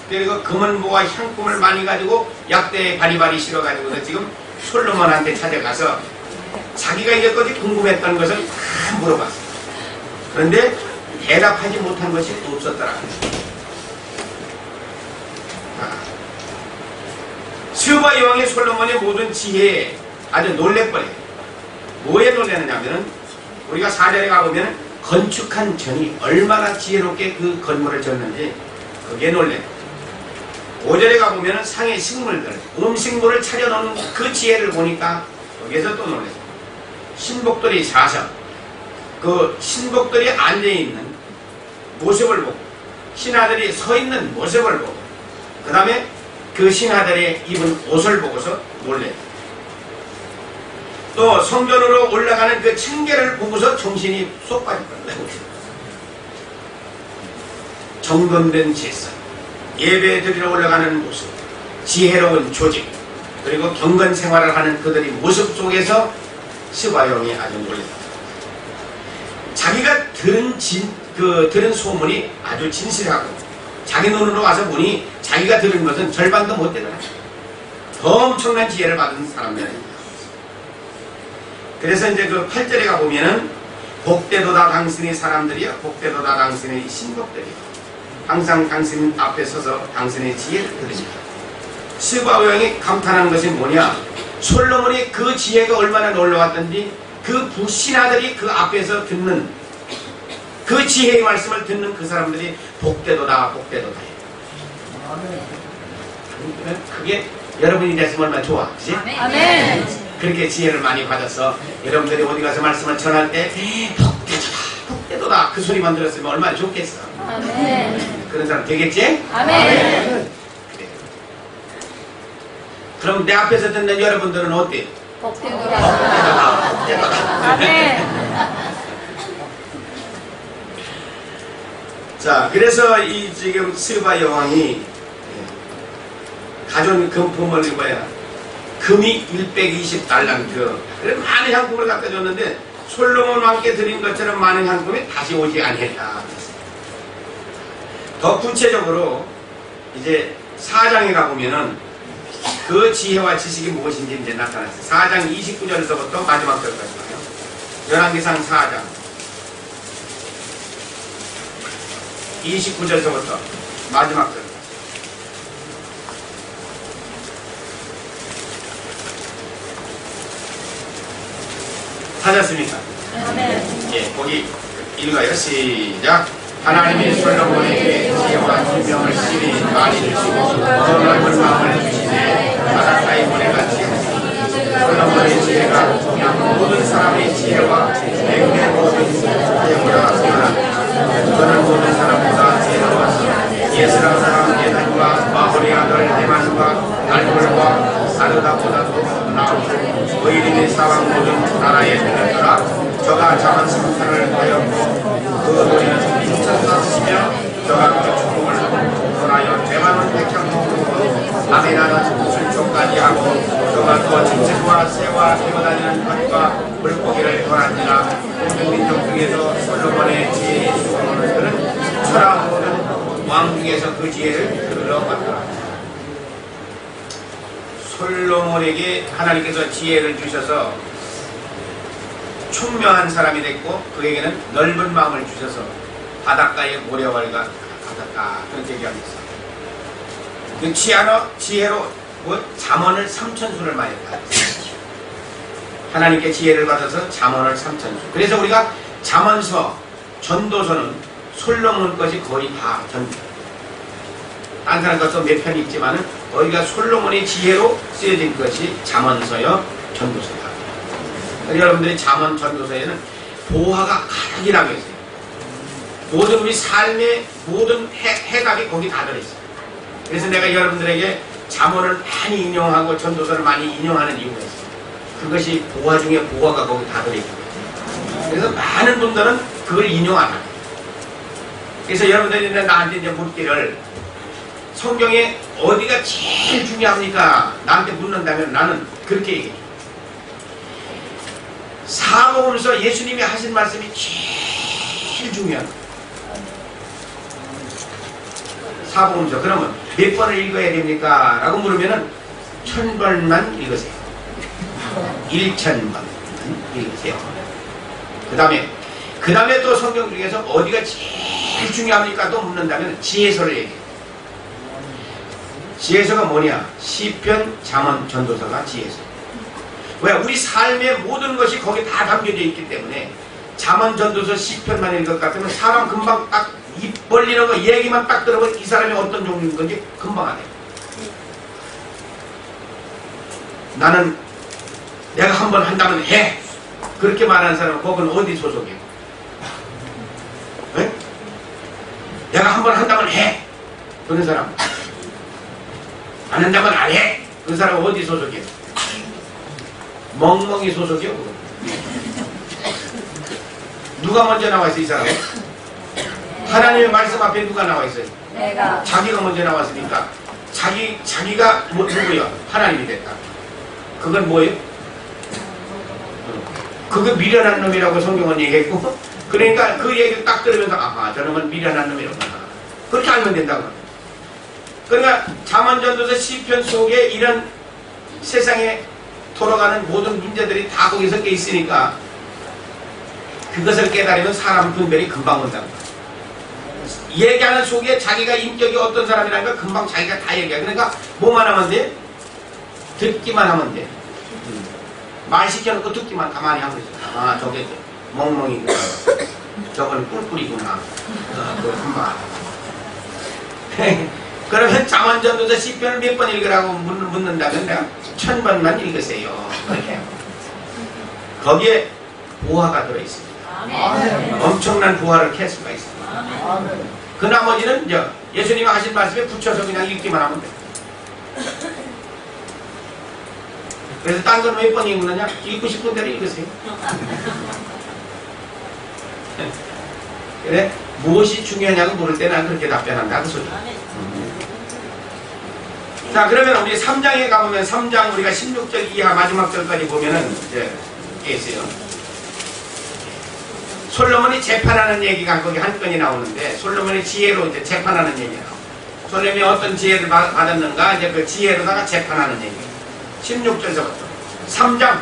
데리고 금은보와 향품을 많이 가지고 약대에 바리바리 실어가지고 지금 솔로몬한테 찾아가서 자기가 이제까지 궁금했던 것을 다 물어봤어요. 그런데 대답하지 못한 것이 없었더라. 스바 여왕이 솔로몬의 모든 지혜에 아주 놀래버려요. 뭐에 놀라느냐면은 우리가 4절에 가보면 건축한 전이 얼마나 지혜롭게 그 건물을 졌는지 그게 놀래요. 5절에 가보면 상의 식물들, 음식물을 차려놓는 그 지혜를 보니까 거기에서 또 놀래요. 신복들이 사서 그 신복들이 앉아있는 모습을 보고 신하들이 서있는 모습을 보고 그 다음에 그 신하들의 입은 옷을 보고서 놀래요. 또 성전으로 올라가는 그 층계를 보고서 정신이 쏙 빠졌거든요. 정돈된 제사, 예배 드리러 올라가는 모습, 지혜로운 조직, 그리고 경건 생활을 하는 그들의 모습 속에서 스바용이 아주 놀랐다. 자기가 들은 소문이 아주 진실하고 자기 눈으로 와서 보니 자기가 들은 것은 절반도 못 되더라. 더 엄청난 지혜를 받은 사람들입니다. 그래서 이제 그 8절에 가보면은 복되도다 당신의 사람들이여, 복되도다 당신의 신복들이여, 항상 당신 앞에 서서 당신의 지혜를 들으시라. 스바 왕이 감탄하는 것이 뭐냐? 솔로몬이 그 지혜가 얼마나 놀라웠던지 그 부신하들이 그 앞에서 듣는 그 지혜의 말씀을 듣는 그 사람들이 복되도다 복되도다. 그게 여러분이 됐으면 얼마나 좋아, 그치? 아멘. 그렇게 지혜를 많이 받아서 여러분들이 어디 가서 말씀을 전할 때 복되도다 복되도다 그 소리만 들었으면 얼마나 좋겠어. 아멘. 그런 사람 되겠지? 아멘. 그래. 그럼 내 앞에서 듣는 여러분들은 어때? 복되도다. 복되도다. 아멘. 자, 그래서 이 지금 스바 여왕이 가져온 금품을 뭐야? 금이 120달란트. 그래 많은 향품을 갖다 줬는데 솔로몬 왕께 드린 것처럼 많은 향품이 다시 오지 않겠다. 더 구체적으로 이제 4장에 가보면은 그 지혜와 지식이 무엇인지 이제 나타났어요. 4장 29절에서부터 마지막 절까지 봐요. 열왕기상 4장 29절에서부터 마지막 절. 찾았습니까? 아멘. 예, 거기 읽어요. 시작. 하나님이 솔로몬에게 지혜와 분명을 심히 많이 주시고 더 넓은 마음을 주시네 바닷가의 모래같이 하시니 솔로몬의 지혜가 그냥 나오고 의인의 사방 모든 나라에 들렸더라. 저가 자만 성탄을 하였고 그 노래는 인천사시며 저가 그 축복을 전하여 대만은 백향목으로 밤에 나는 술초까지 하고 저가 또 짐승과 새와 기어다니는 것과 물고기를 권한지라. 모든 민족 중에서 솔로몬의 지혜의 수고문들은 철학 모든 왕 중에서 그 지혜를 들어봤더라. 솔로몬에게 하나님께서 지혜를 주셔서 총명한 사람이 됐고 그에게는 넓은 마음을 주셔서 바닷가에 모래알과 같았다. 그렇게 얘기합니다. 그 지혜로 잠언을 3000수를 말했다. 하나님께 지혜를 받아서 잠언을 3000수. 그래서 우리가 잠언서, 전도서는 솔로몬 것이 거의 다 딴 사람 것도 몇 편 있지만은 거기가 솔로몬의 지혜로 쓰여진 것이 잠언서요, 전도서다. 여러분들이 잠언, 전도서에는 보화가 가득이라고 했어요. 모든 우리 삶의 모든 해답이 거기 다 들어있어요. 그래서 내가 여러분들에게 잠언을 많이 인용하고 전도서를 많이 인용하는 이유가 있어요. 그것이 보화 중에 보화가 거기 다 들어있거든요. 그래서 많은 분들은 그걸 인용 안 합니다. 그래서 여러분들이 나한테 이제 묻기를 성경에 어디가 제일 중요합니까? 나한테 묻는다면 나는 그렇게 얘기해요. 사복음서 예수님이 하신 말씀이 제일 중요한 거예요. 사복음서 그러면 몇 번을 읽어야 됩니까? 라고 물으면은 1000번만 읽으세요. 1000번만 읽으세요. 그 다음에 또 성경 중에서 어디가 제일 중요합니까? 또 묻는다면 지혜서를 얘기해요. 지혜서가 뭐냐? 시편, 잠언, 전도서가 지혜서. 왜? 우리 삶의 모든 것이 거기 다 담겨져 있기 때문에 잠언, 전도서, 시편만 읽을 것 같으면 사람 금방 딱 입 벌리는 거 얘기만 딱 들어보면 이 사람이 어떤 종류인 건지 금방 알아요. 나는 내가 한번 한다면 해. 그렇게 말하는 사람은 거기는 어디 소속이에요? 네? 내가 한번 한다면 해. 그런 사람. 안 한다면 안 해. 그 사람은 어디 소속이에요? 멍멍이 소속이요. 누가 먼저 나와 있어 이 사람? 하나님의 말씀 앞에 누가 나와 있어요? 내가. 자기가 먼저 나왔으니까 자기가 누구요? 하나님이 됐다. 그건 뭐예요? 그거 미련한 놈이라고 성경은 얘기했고, 그러니까 그 얘기를 딱 들으면서 아하 저놈은 미련한 놈이로구나. 그렇게 알면 된다고. 그러니까 잠언, 전도서, 시편 속에 이런 세상에 돌아가는 모든 문제들이 다 거기 섞여 있으니까 그것을 깨달으면 사람 분별이 금방 온다고. 얘기하는 속에 자기가 인격이 어떤 사람이라는 걸 금방 자기가 다 얘기해. 그러니까 뭐만 하면 돼? 듣기만 하면 돼. 말 시켜놓고 듣기만 가만히 하고 있어. 아 저게 멍멍이구나. 저건 꿀꿀이구나. 그걸 금방 알아. 그러면 잠언, 전도서, 시편을 몇 번 읽으라고 묻는다면 내가 1000번만 읽으세요. 그렇게 거기에 보화가 들어있습니다. 엄청난 보화를 캘 수가 있습니다. 그 나머지는 이제 예수님이 하신 말씀에 붙여서 그냥 읽기만 하면 돼. 그래서 딴 건 몇 번 읽느냐? 읽고 싶은 대로 읽으세요. 그래? 무엇이 중요하냐고 물을 때 난 그렇게 답변한다. 그 소리. 자, 그러면 우리 3장에 가보면 3장 우리가 16절 이하 마지막 절까지 보면은 이제 이게 있어요. 솔로몬이 재판하는 얘기가 거기 한 건이 나오는데 솔로몬의 지혜로 이제 재판하는 얘기가 나옵니다. 솔로몬이 어떤 지혜를 받았는가 이제 그 지혜로다가 재판하는 얘기. 16절서부터 3장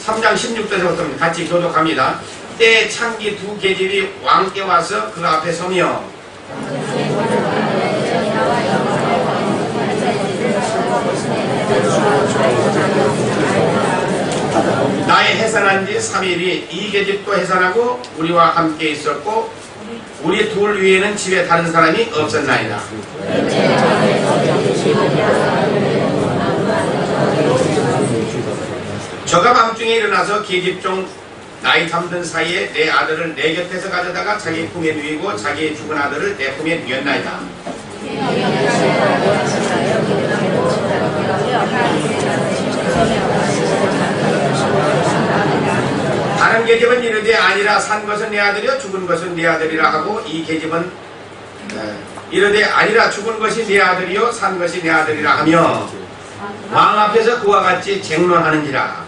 16절서부터 같이 교독합니다. 때 창기 두 계집이 왕께 와서 그 앞에 서며 나의 해산한 지 3일이 이 계집도 해산하고 우리와 함께 있었고 우리 둘 위에는 집에 다른 사람이 없었나이다. 저가 밤중에 일어나서 계집종 나이 잠든 사이에 내 아들을 내 곁에서 가져다가 자기 품에 누이고 자기의 죽은 아들을 내 품에 누였나이다. 아니라 산 것은 내 아들이요 죽은 것은 내 아들이라 하고 이 계집은 이르되 아니라 죽은 것이 내 아들이요 산 것이 내 아들이라 하며 왕 앞에서 그와 같이 쟁론하는지라.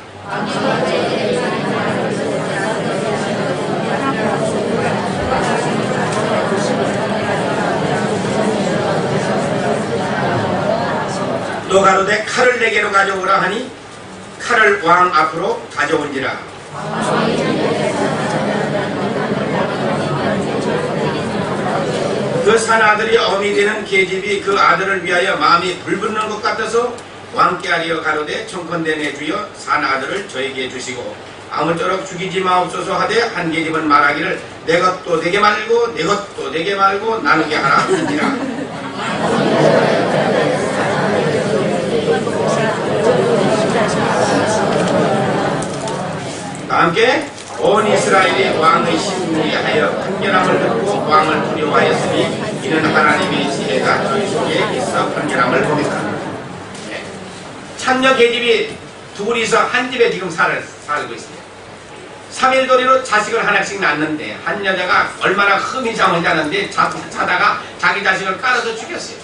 또 가로되 칼을 내게로 가져오라 하니 칼을 왕 앞으로 가져온지라. 그 산 아들이 어미 되는 계집이 그 아들을 위하여 마음이 불붙는 것 같아서 왕께 아리어 가로되 청컨대 내 주여 산 아들을 저에게 주시고 아무쪼록 죽이지 마옵소서 하되 한 계집은 말하기를 내 것도 내게 말고 내 것도 내게 말고 나누게 하라 하니라. 함께 온 이스라엘이 왕의 심리에 하여 판결함을 듣고 왕을 두려워하였으니 이는 하나님의 지혜가 저희 속에 있어 판결함을 고백하노라. 참녀 계집이 둘이서 한 집에 지금 살고 있어요. 3일돌이로 자식을 하나씩 낳는데 한 여자가 얼마나 흠이 잠을 자는데 자다가 자기 자식을 깔아서 죽였어요.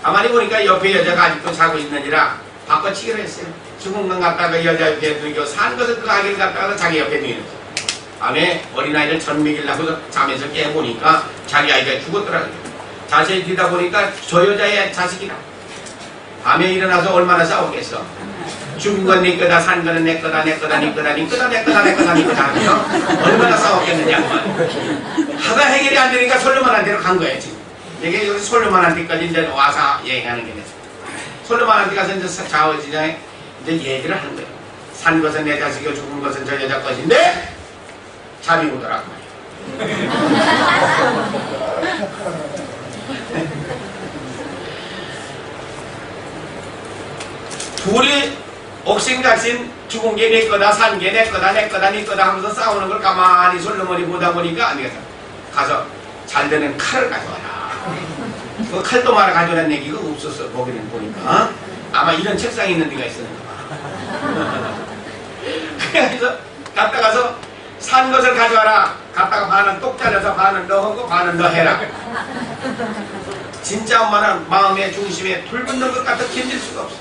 가만히 보니까 옆에 여자가 아직도 자고 있느니라 바꿔치기로 했어요. 죽은 건 갖다가 여자 옆에 누이고 산 것을 그 아기를 갖다가 자기 옆에 누이는 거예요. 밤에 어린아이를 전 먹이려고 잠에서 깨보니까 자기 아이가 죽었더라고요. 자세히 뒤다 보니까 저 여자의 자식이라. 밤에 일어나서 얼마나 싸웠겠어. 죽은 건 네 거다, 산 거는 내 거다, 내 거다, 네 거다, 네 거다, 내 거다, 내 거다, 네 거다 하면서 얼마나 싸웠겠느냐. 하다 해결이 안 되니까 솔로몬한테로 간 거예요, 지금. 이게 여기 솔로몬한테까지 이제 와서 얘기하는 게 됐어. 솔로몬한테 가서 이제 좌우지장에 이제 얘기를 하는 거예요. 산 것은 내 자식이고 죽은 것은 저 여자 것인데 잠이 오더라고 말이에요. 둘이 옥신각신 죽은 게 내 거다, 산 게 내 거다, 내 거다, 네 거다 하면서 싸우는 걸 가만히 솔로몬이 보다 보니까 안 되겠다. 가서 잘 되는 칼을 가져와라. 그 칼도 말아 가져오라는 얘기가 없었어. 거기는 보니까 아마 이런 책상이 있는 데가 있었는가 봐. 그래서 갔다 가서 산 것을 가져와라. 갔다가 반은 똑 잘라서 반은 너 하고 반은 너 해라. 진짜 엄마는 마음의 중심에 불 붙는 것 같아 견딜 수가 없어.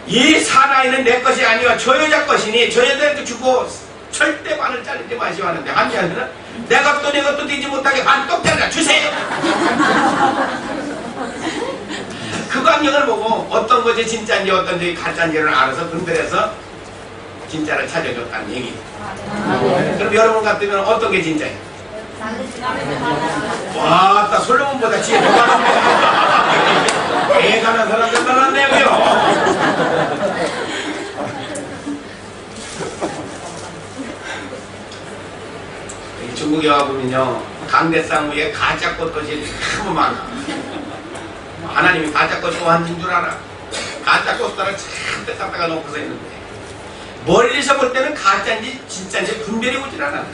이 사나이는 내 것이 아니라 저 여자 것이니 저 여자한테 주고 절대 반을 자르지 마시오 하는데 한 여자는 내 것도 내 것도 되지 못하게 반 똑 잘라 주세요. 그 광경을 보고 어떤 것이 진짜인지 어떤 것이 가짜인지를 알아서 분별해서 진짜를 찾아줬다는 얘기. 그럼 여러분 같으면 어떤 게 진짜예요? 와, 딱 솔로몬보다 지혜 더 많은데. 대단한 사람들 많았네요. 중국에 와보면요, 강대상 위에 가짜 꽃것이 너무 많아. 하나님이 가짜 꽃 좋아하는 줄 알아. 가짜 꽃들을 잔뜩 갖다가 놓고서 있는데 멀리서 볼 때는 가짜인지 진짜인지 분별이 오질 않아.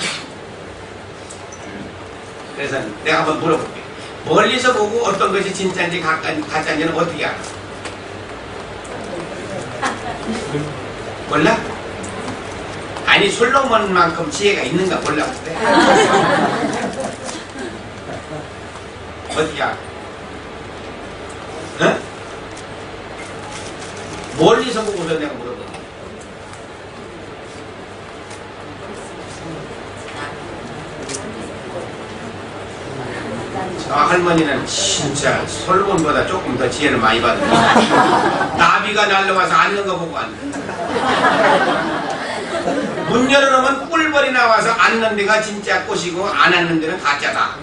그래서 내가 한번 물어볼게. 멀리서 보고 어떤 것이 진짜인지 가짜인지는 어떻게 알아? 몰라? 아니 솔로몬만큼 지혜가 있는가 몰라. 어떻게 알아? 응? 멀리서 보고서 내가 물어보는 거야. 저 할머니는 진짜 솔로몬보다 조금 더 지혜를 많이 받은 거야. 나비가 날라와서 앉는 거 보고 앉는 문 열어놓으면 꿀벌이 나와서 앉는 데가 진짜 꽃이고 안 앉는 데는 가짜다.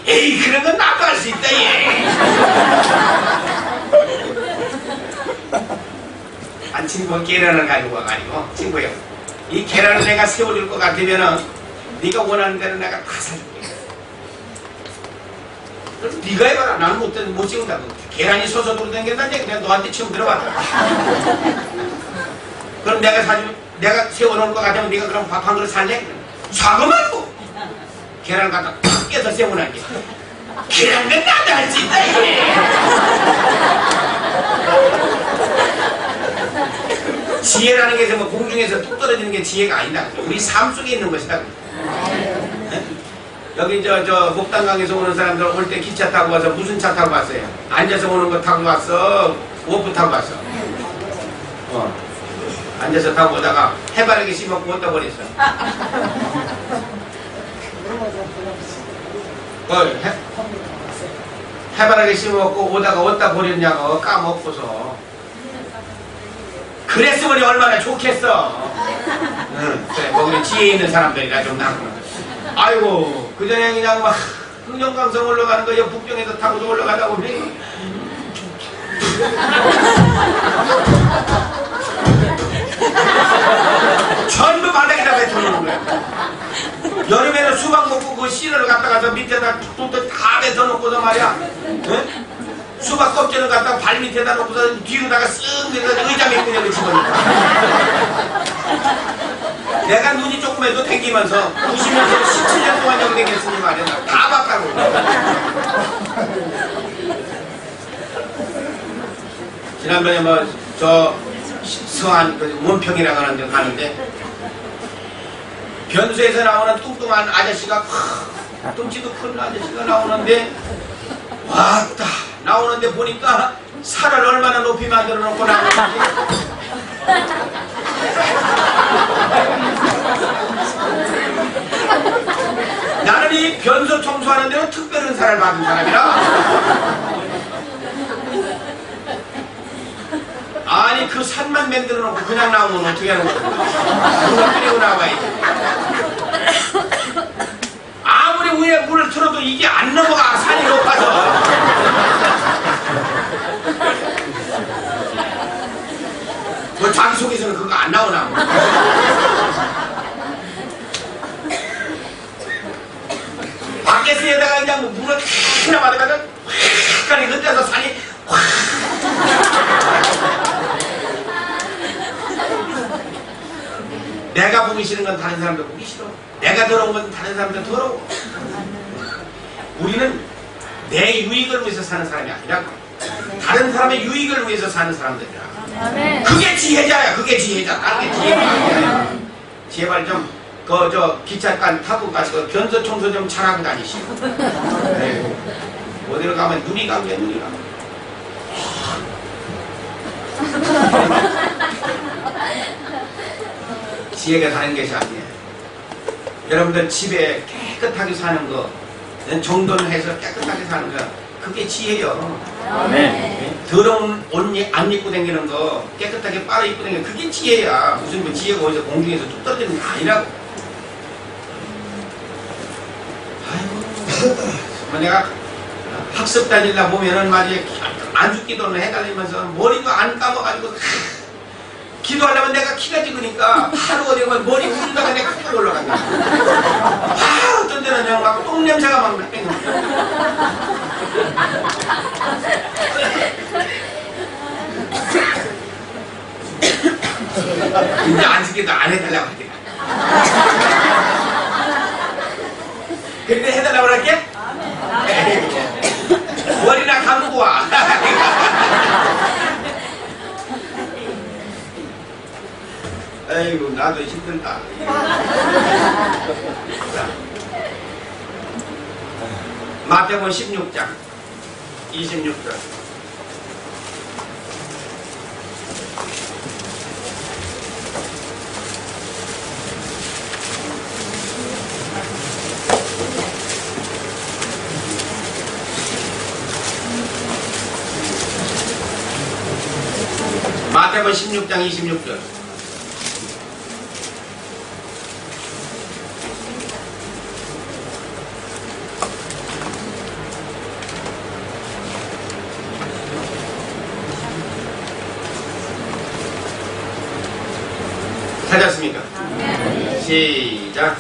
에이 그런 건 나도 할 수 있다 얘. 한 친구가 계란을 가지고 와가지고 친구야 이 계란을 내가 세워줄 것 같으면은 네가 원하는 대로 내가 다 사줄게. 그럼 네가 해봐라. 나는 못 찍는다고. 계란이 서서도로 댕긴다니 그냥 너한테 처음 들어봤다. 그럼 내가 내가 세워놓을 것 같으면 네가 그럼 밥 한 그릇 살래? 사고 말고 계란을 갖다 탁 깨서 세워놓을게. 계란은 나도 할 수 있다 이게. 지혜라는 게 뭐 공중에서 뚝 떨어지는 게 지혜가 아니다. 우리 삶 속에 있는 것이다. 네? 여기 저 목단강에서 오는 사람들 올 때 기차 타고 와서 무슨 차 타고 왔어요? 앉아서 오는 거 타고 왔어? 워프 타고 왔어? 앉아서 타고 오다가 해바라기 씹먹고 어디다 버렸어? 해바라기 씹먹고 오다가 어디다 버렸냐고 까먹고서. 그랬으면 얼마나 좋겠어. 응, 그래, 뭐 우리 지혜 있는 사람들이라 좀 나구나. 아이고, 그전에 그냥 막 흥정강성 올라가는 거 북경에서 타고도 올라가다고 그래. 전부 바닥에다 뱉어놓는 거야. 여름에는 수박 먹고 그 씨를 갖다가서 밑에다 툭툭 다 뱉어놓고서 말이야. 응? 수박 껍질을 갖다가 발 밑에다 놓고서 뒤로다가 쓱 의자 몇 군데를 집어넣어. 내가 눈이 조금해도 댕기면서 90년에서 17년 동안 여기 댕겼으니 말이야. 다 봤다고. 지난번에 뭐 저 서안 문평이라고 하는 데 가는데 변수에서 나오는 뚱뚱한 아저씨가 뚱치도 큰 아저씨가 나오는데 왔다 나오는데 보니까 살을 얼마나 높이 만들어 놓고 나오는지 나는 이 변소 청소하는 데는 특별한 살을 받은 사람이라 아니 그 산만 만들어 놓고 그냥 나오면 어떻게 하는 거야? 물을 끓이고 나와야지. 아무리 위에 물을 틀어도 이게 안 넘어가. 산이 높아서. 뭐 자기 속에서는 그거 안 나오나? 밖에서 에다가 그냥 뭐 물을 탁이나 받아가지고 확 하니 그때서 산이 확 내가 보기 싫은 건 다른 사람도 보기 싫어. 내가 더러운 건 다른 사람도 더러워. 우리는 내 유익을 위해서 사는 사람이 아니라 다른 사람의 유익을 위해서 사는 사람들이야. 그게 지혜자야. 그게 지혜자. 다른 게 지혜가 아니야. 제발 좀 기차간 타고 가시고 변소 청소 좀 잘하고 다니시고. 어디로 가면 눈이 감겨 눈이 감겨. 지혜가 사는 것이 아니에요. 여러분들 집에 깨끗하게 사는 거, 정돈을 해서 깨끗하게 사는 거, 그게 지혜요. 네. 더러운 옷 안 입고 다니는 거, 깨끗하게 빨아 입고 다니는 거, 그게 지혜야. 무슨 뭐 지혜가 어디서 공중에서 뚝 떨어지는 게 아니라고. 아이고, 뭐 내가 학습 다닐라 보면은 말이야, 안죽기도를 해달리면서 머리도 안 감아가지고, 기도하려면 내가 키가 작으니까 바로 어디 가면 머리 굴다가 내가 탁 올라간다. 어떤 데는 그냥 막 똥냄새가 막 나는 이제 안식기도 안 해달라고 하더라. 근데 해달라고 할게? 머리나 감고 와. 아이고 나도 힘들다. 마태복음 16장 26절. 마태복음 16장 26절. 찾았습니까? 시작.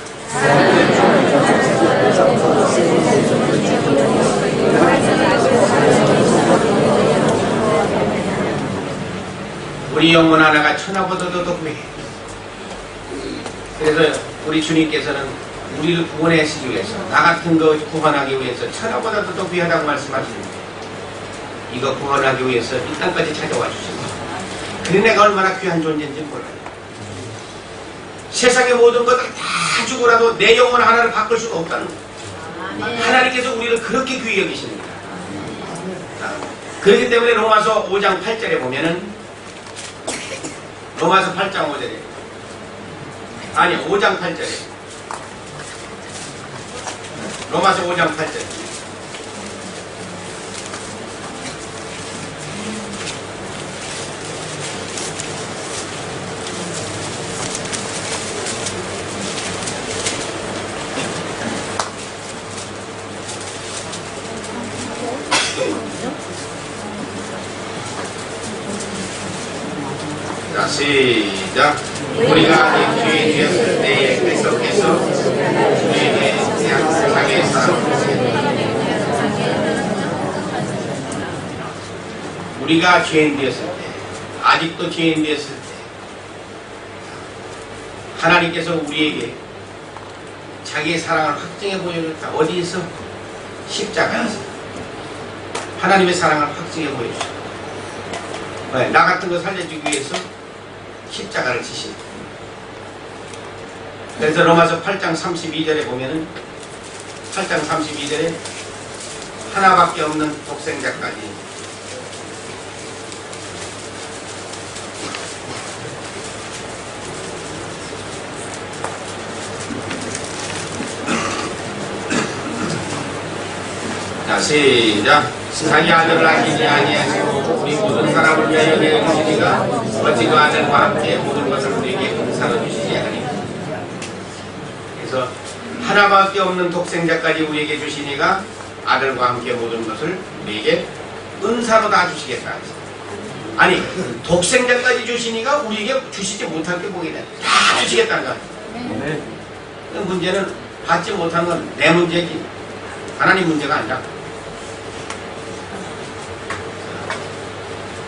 우리 영혼 하나가 천하보다도 덕후해. 그래서 우리 주님께서는 우리를 구원하시기 위해서, 나 같은 거 구원하기 위해서 천하보다도 더 귀하다고 말씀하십니다. 이거 구원하기 위해서 이 땅까지 찾아와 주신 거. 그래 내가 얼마나 귀한 존재인지 몰라요. 세상의 모든 것을 다 주고라도 내 영혼 하나를 바꿀 수가 없다는 거예요. 하나님께서 우리를 그렇게 귀히 여기십니다. 그렇기 때문에 로마서 5장 8절에 보면은 로마서 8장 5절에 아니 5장 8절에 로마서 5장 8절 자, 시작. 우리가 죄인이었을 때에 그리스도께서 우리에게 그냥 세상의 우리가 죄인 되었을 때, 아직도 죄인 되었을 때, 하나님께서 우리에게 자기의 사랑을 확증해 보여줬다. 어디에서? 십자가에서. 하나님의 사랑을 확증해 보여줬다. 나 같은 거 살려주기 위해서 십자가를 지신다. 그래서 로마서 8장 32절에 보면은 8장 32절에 하나밖에 없는 독생자까지 자, 시작. 자기 아들을 아끼지 아니하시고 우리 모든 사람을 위하여 내어주시니가 어찌 그 아들과 함께 모든 것을 우리에게 은사로 주시지 하니. 그래서 하나밖에 없는 독생자까지 우리에게 주시니가 아들과 함께 모든 것을 우리에게 은사로 다 주시겠다. 아니 독생자까지 주시니가 우리에게 주시지 못할 게 뭐겠냐. 다 주시겠다는 거야. 문제는 받지 못한 건 내 문제지 하나님 문제가 아니라.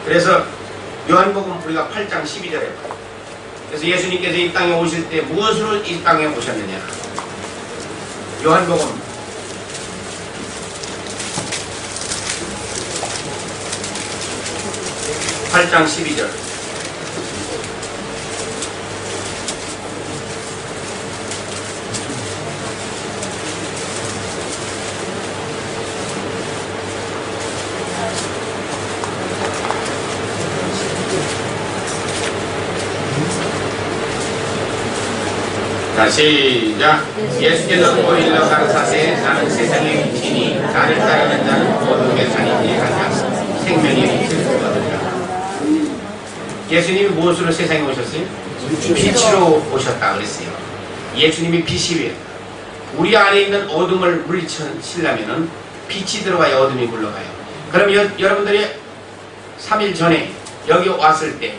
그래서 요한복음 우리가 8장 12절에 봐요. 그래서 예수님께서 이 땅에 오실 때 무엇으로 이 땅에 오셨느냐. 요한복음 8장 12절. 자, 시작. 예수께서 보일러 가르사세 나는 세상의 빛이니 나를 따르는 자는 어둠에 다니지 않냐 생명의 빛을 얻으리라. 예수님이 무엇으로 세상에 오셨어요? 빛으로 오셨다 그랬어요. 예수님이 빛이에요. 우리 안에 있는 어둠을 물리치려면 빛이 들어가야 어둠이 물러가요. 그럼 여러분들이 3일 전에 여기 왔을 때,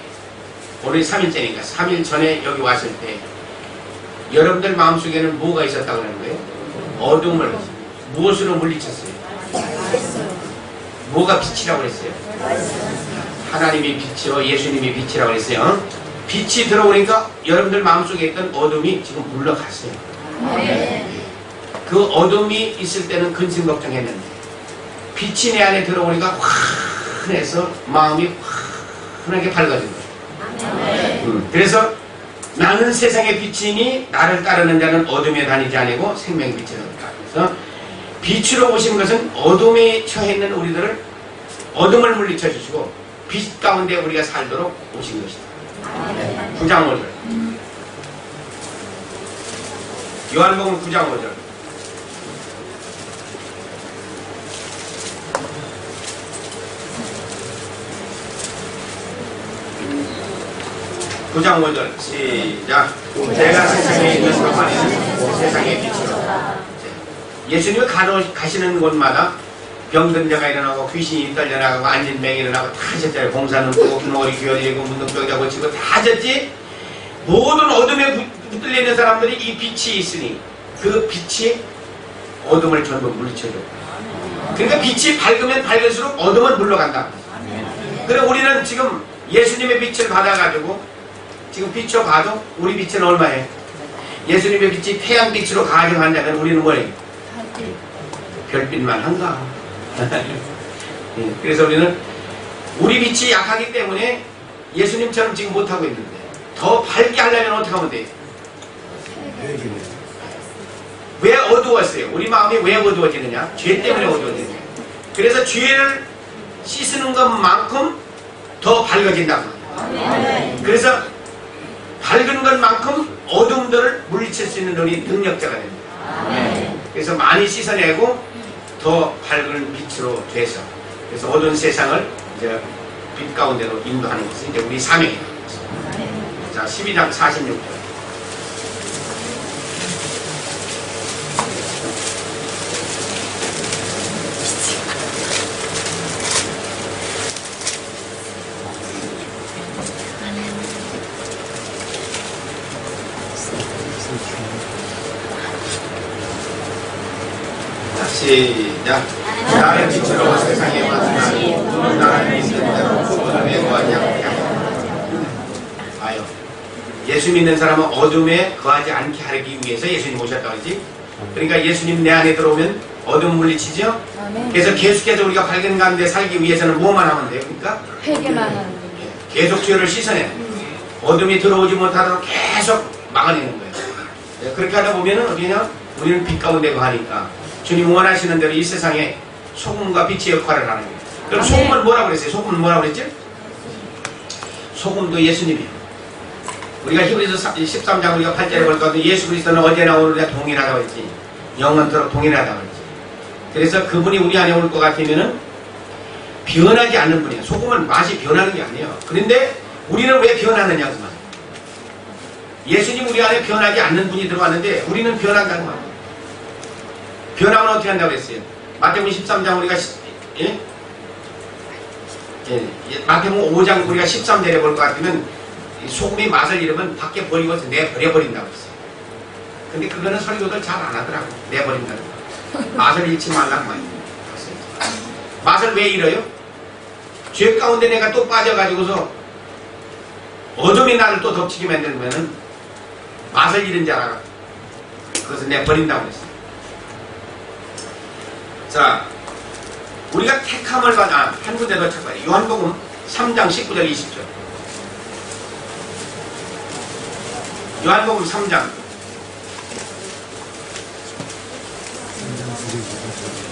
오늘 3일째니까 3일 전에 여기 왔을 때 여러분들 마음속에는 뭐가 있었다고 하는 거예요? 어둠을 무엇으로 물리쳤어요? 뭐가 빛이라고 그랬어요? 하나님이 빛이요 예수님이 빛이라고 그랬어요. 빛이 들어오니까 여러분들 마음속에 있던 어둠이 지금 물러갔어요. 그 어둠이 있을 때는 근심 걱정했는데 빛이 내 안에 들어오니까 환해서 마음이 환하게 밝아진 거예요. 그래서 나는 세상의 빛이니 나를 따르는 자는 어둠에 다니지 아니고 생명의 빛을 얻다. 그래서 빛으로 오신 것은 어둠에 처해 있는 우리들을 어둠을 물리쳐 주시고 빛 가운데 우리가 살도록 오신 것이다. 9장 5절. 요한복음 9장 5절. 구장 5절 시작. 제가 세상에 있는 동안에는 세상의 빛이로다. 예수님이 가시는 곳마다 병든 자가 일어나고 귀신이 떨려나가고 앉은 맹이 일어나고 다 하셨잖아요. 공사는 고 머리 귀어리고 문둥병자 고치고 다 하셨지. 모든 어둠에 붙들려 있는 사람들이 이 빛이 있으니 그 빛이 어둠을 전부 물리쳐줘. 그러니까 빛이 밝으면 밝을수록 어둠은 물러간다. 그래 우리는 지금 예수님의 빛을 받아가지고 지금 비춰봐도 우리 빛은 얼마예요? 예수님의 빛이 태양빛으로 가정한다면 우리는 뭐예요? 별빛만 한가? 그래서 우리는 우리 빛이 약하기 때문에 예수님처럼 지금 못하고 있는데 더 밝게 하려면 어떻게 하면 돼요? 왜 어두웠어요? 우리 마음이 왜 어두워지느냐? 죄 때문에 어두워지느냐? 그래서 죄를 씻는 것만큼 더 밝아진다고. 그래서 밝은 것만큼 어둠들을 물리칠 수 있는 눈이 능력자가 됩니다. 그래서 많이 씻어내고 더 밝은 빛으로 돼서 그래서 어두운 세상을 이제 빛 가운데로 인도하는 것이 이제 우리 사명입니다. 자, 12장 46절. 시작. 나의 빛으로 세상에 왔으나 나를 믿는 자로 어둠에 거하지 않게 하라. 아요. 예수 믿는 사람은 어둠에 거하지 않게 하기 위해서 예수님 오셨다고 하지. 그러니까 예수님 내 안에 들어오면 어둠 물리치죠. 그래서 계속해서 우리가 밝은 가운데 살기 위해서는 뭐만 하면 돼요? 그러니까 회개만 하는 거예요. 계속 죄를 씻어내. 어둠이 들어오지 못하도록 계속 막아내는 거예요. 그렇게 하다 보면은 어디냐? 우리는 빛 가운데 거하니까 주님 원하시는 대로 이 세상에 소금과 빛의 역할을 하는 거예요. 그럼 소금은 뭐라고 그랬어요? 소금은 뭐라고 그랬죠? 소금도 예수님이에요. 우리가 히브리서 13장 우리가 8절에 볼 것 같은 예수 그리스도는 어제나 오늘이나 동일하다고 했지. 영원토록 동일하다고 했지. 그래서 그분이 우리 안에 올 것 같으면은 변하지 않는 분이에요. 소금은 맛이 변하는 게 아니에요. 그런데 우리는 왜 변하느냐 그 말. 예수님 우리 안에 변하지 않는 분이 들어왔는데 우리는 변한다는 말이에요. 변하면 어떻게 한다고 했어요? 마태복음 13장 우리가 마태복음 5장 우리가 13절에 볼 것 같으면 소금이 맛을 잃으면 밖에 버리고 내버려버린다고 했어요. 근데 그거는 설교들 잘 안 하더라고. 내버린다고. 맛을 잃지 말라고 말이에요. 맛을 왜 잃어요? 죄 가운데 내가 또 빠져가지고서 어둠이 나를 또 덮치게 만들면은 맛을 잃은 자라 그것을 내버린다고 했어요. 자, 우리가 택함을 받아 한 군데 더 찾아봐요. 요한복음 3장 19절 20절. 요한복음 3장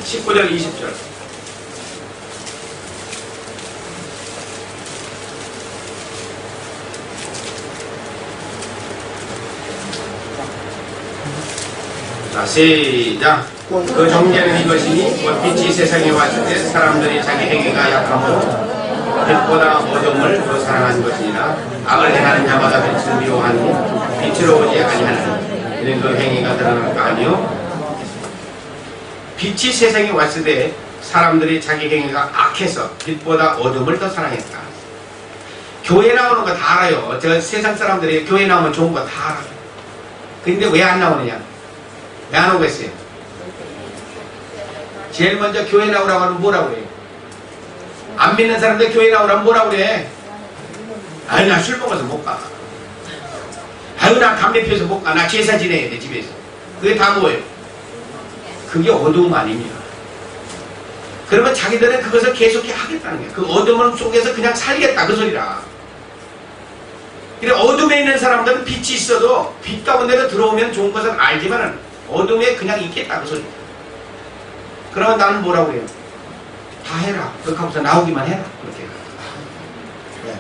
19절 20절. 자, 시작. 그 정죄는 이것이니 곧 빛이 세상에 왔을 때 사람들이 자기 행위가 약하므로 빛보다 어둠을 더 사랑한 것이니라. 악을 행하는 자마다 빛을 미워하니 빛으로 오지 아니하느니 이는 그 행위가 드러날 거 아니요. 빛이 세상에 왔을 때 사람들이 자기 행위가 악해서 빛보다 어둠을 더 사랑했다. 교회 나오는 거 다 알아요. 저 세상 사람들이 교회 나오면 좋은 거 다 알아요. 근데 왜 안 나오느냐? 왜 안 오겠어요? 제일 먼저 교회 나오라고 하면 뭐라고 그래요? 안 믿는 사람들 교회 나오라면 뭐라고 그래? 아니 나 술 먹어서 못 가. 아유 나 담배 피워서 못 가. 나 제사 지내야 돼 집에서. 그게 다 뭐예요? 그게 어두움 아닙니다. 그러면 자기들은 그것을 계속해 하겠다는 거예요. 그 어둠을 속에서 그냥 살겠다 그 소리라. 그래 어둠에 있는 사람들은 빛이 있어도 빛 가운데로 들어오면 좋은 것을 알지만은 어둠에 그냥 있겠다 그 소리야. 그러면 나는 뭐라고 해요? 다 해라. 그렇게 하면서 나오기만 해라. 그렇게. 네.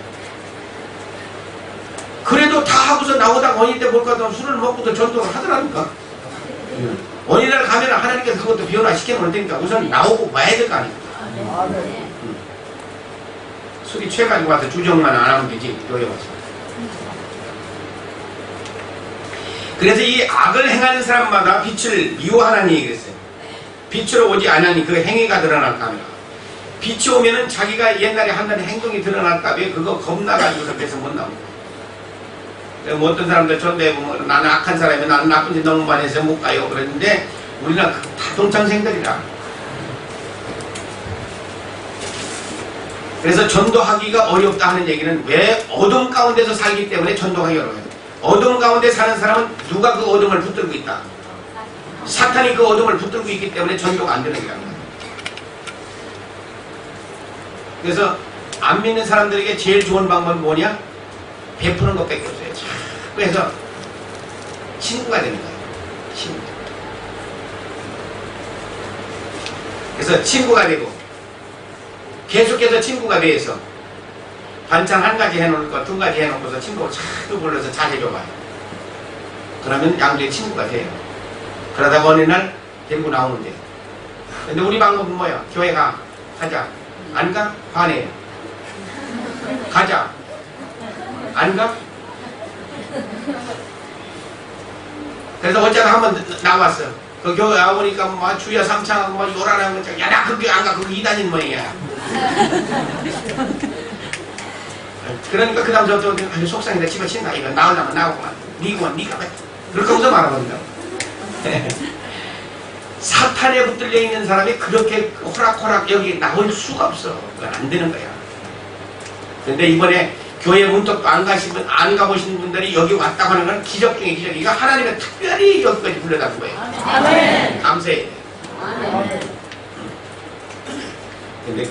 그래도 다 하고서 나오다가 어느 때 볼 것 같으면 술을 먹고도 전도를 하더라니까. 어느 날 가면 하나님께서 그것도 변화시켜 놓을 테니까 우선 나오고 봐야 될 거 아닙니까? 술이 취해가지고 와서 주정만 안 하면 되지. 교회 와서. 그래서 이 악을 행하는 사람마다 빛을 미워하는 얘기를 했어요. 빛으로 오지 않으니 그 행위가 드러날까 합니다. 빛이 오면은 자기가 옛날에 한다는 행동이 드러날까 봐 그거 겁나가지고 그래서 못 나옵니다. 뭐 어떤 사람들 전대 보면 나는 악한 사람이면 나는 나쁜 짓 너무 많이 해서 못 가요. 그랬는데 우리는 다 동창생들이라. 그래서 전도하기가 어렵다 하는 얘기는 왜 어둠 가운데서 살기 때문에 전도하기 어려워요. 어둠 가운데 사는 사람은 누가 그 어둠을 붙들고 있다. 사탄이 그 어둠을 붙들고 있기 때문에 전도가 안 되는 거야. 그래서 안 믿는 사람들에게 제일 좋은 방법은 뭐냐? 베푸는 것밖에 없어요. 자꾸 해서 친구가 되는 거예요. 친구. 그래서 친구가 되고 계속해서 친구가 돼서 반찬 한 가지 해놓을 거 두 가지 해놓고서 친구를 자꾸 불러서 잘해줘봐요. 그러면 양쪽에 친구가 돼요. 그러다가 어느 날 데리고 나오는데, 근데 우리 방법은 뭐야? 교회 가자. 안 가? 화내요. 가자. 안 가? 그래서 어제가 한번 나왔어. 그 교회 와보니까 뭐 주여 삼창하고 뭐 요란한 거, 야, 나 그게 안 가. 그거 이단인 모양이야. 그러니까 그 다음 저 아주 속상해서 집어친다. 이거 나오려면 나오고만. 니가 왜? 그렇게 하면서 말하거든요. 사탄에 붙들려 있는 사람이 그렇게 호락호락 여기 나올 수가 없어. 그건 안 되는 거야. 근데 이번에 교회 문턱도 안 가보신 분들이 여기 왔다고 하는 건 기적 중에 기적. 이거 하나님의 특별히 여기까지 불러다 준 거예요. 아멘. 감사해야 돼. 아멘. 근데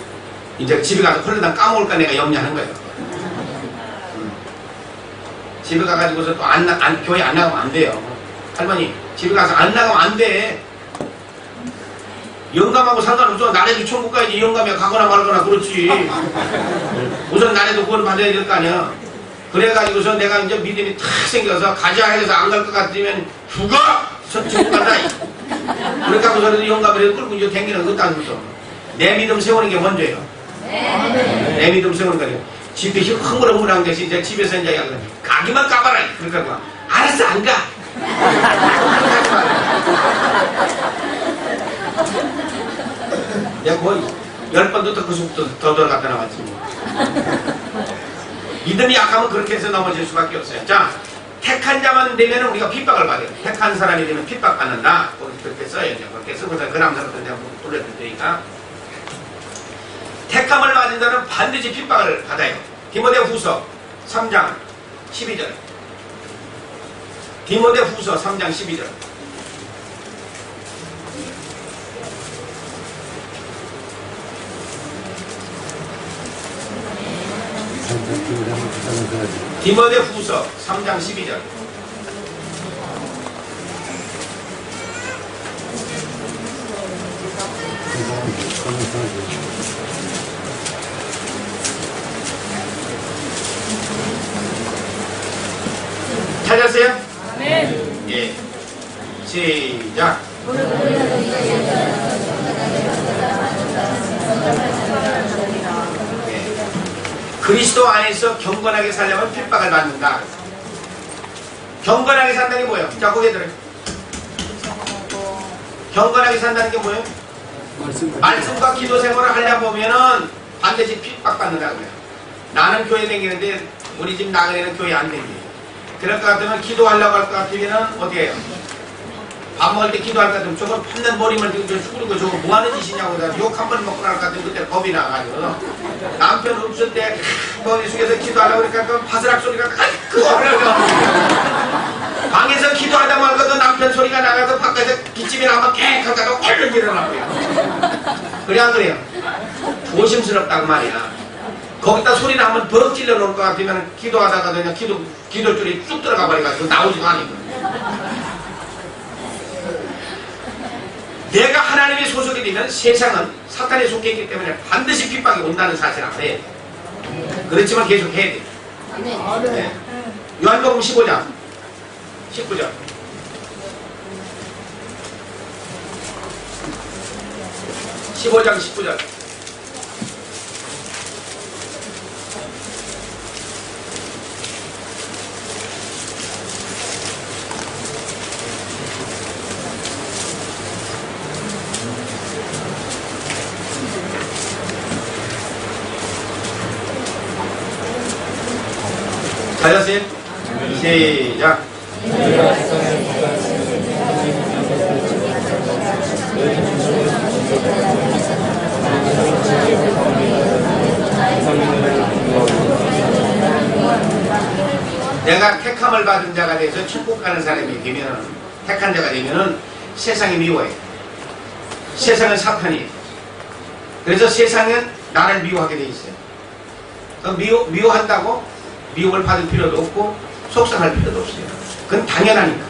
이제 집에 가서 홀로당 까먹을까 내가 염려하는 거예요. 집에 가가지고서 또 교회 안 나가면 안 돼요. 할머니, 집에 가서 안 나가면 안 돼. 영감하고 상관없어. 나래도 천국 가야지. 영감에 가거나 말거나 그렇지. 우선 나래도 구원 받아야 될 거 아니야. 그래가지고서 내가 이제 믿음이 탁 생겨서 가자 해서 안 갈 것 같으면 죽어! 천국 간다. 그러니까 우선 영감을 끌고 이제 댕기는 것도 아니면서 내 믿음 세우는 게 먼저예요. 내 믿음 세우는 거예요. 집에 흥얼흥얼한 게 이제 집에서 이제 가기만 까봐라. 그러니까 알았어, 안 가. 내가 거의 10번도 더 그 속도 더 들어갔다 나왔지. 믿음이 약하면 그렇게 해서 넘어질 수밖에 없어요. 자, 택한 자만 되면 우리가 핍박을 받아요. 택한 사람이 되면 핍박받는다. 그렇게 써요. 이제 그렇게 쓰고서 그 남자부터 내가 돌려줄 테니까. 택함을 받은 자는 반드시 핍박을 받아요. 디모데후서 3장 12절. 디모데후서 3장 12절. 디모데후서 3장 12절. 찾았어요? 네. 예. 시작. 그리스도 안에서 경건하게 살려면 핍박을 받는다. 경건하게 산다는 게 뭐예요? 자, 거기에 들어요. 경건하게 산다는 게 뭐예요? 말씀과 기도 생활을 하려고 보면은 반드시 핍박받는다고요. 나는 교회 다니는데 우리 집 나그네는 교회 안 다니요. 그럴 것 같으면 기도하려고 할 것 같으면 어떻게 해요? 밥 먹을 때 기도할 것 같으면 저거 폈는 머리만 들고 죽는 거 저거 뭐 하는 짓이냐고 욕 한 번 먹고 나올 것 같으면 그때 겁이 나가지고 남편 없을 때 머리 숙여서 기도하려고 그러니까 바스락 소리가 그거 하려고 방에서 기도하다 말고도 남편 소리가 나가서 바깥에서 기침이 나면 깽 하다가 얼른 일어나고요. 그래 안 그래요? 조심스럽다고 말이야. 거기다 소리 나면 버럭 찔러 놓을 것 같으면 기도하다가 그냥 기도줄이 쭉 들어가 버려가지고 나오지도 않고. 내가 하나님의 소속이 되면 세상은 사탄에 속해 있기 때문에 반드시 핍박이 온다는 사실을 알아야 돼. 그렇지만 계속 해야 돼. 네. 요한복음 15장 19절. (15장 19절) 찾았어요? 시작. 내가 택함을 받은 자가 돼서 천국 가는 사람이 되면, 택한 자가 되면은 세상이 미워해. 세상은 사탄이에요. 그래서 세상은 나를 미워하게 돼 있어요. 미워한다고 미움을 받을 필요도 없고 속상할 필요도 없어요. 그건 당연하니까.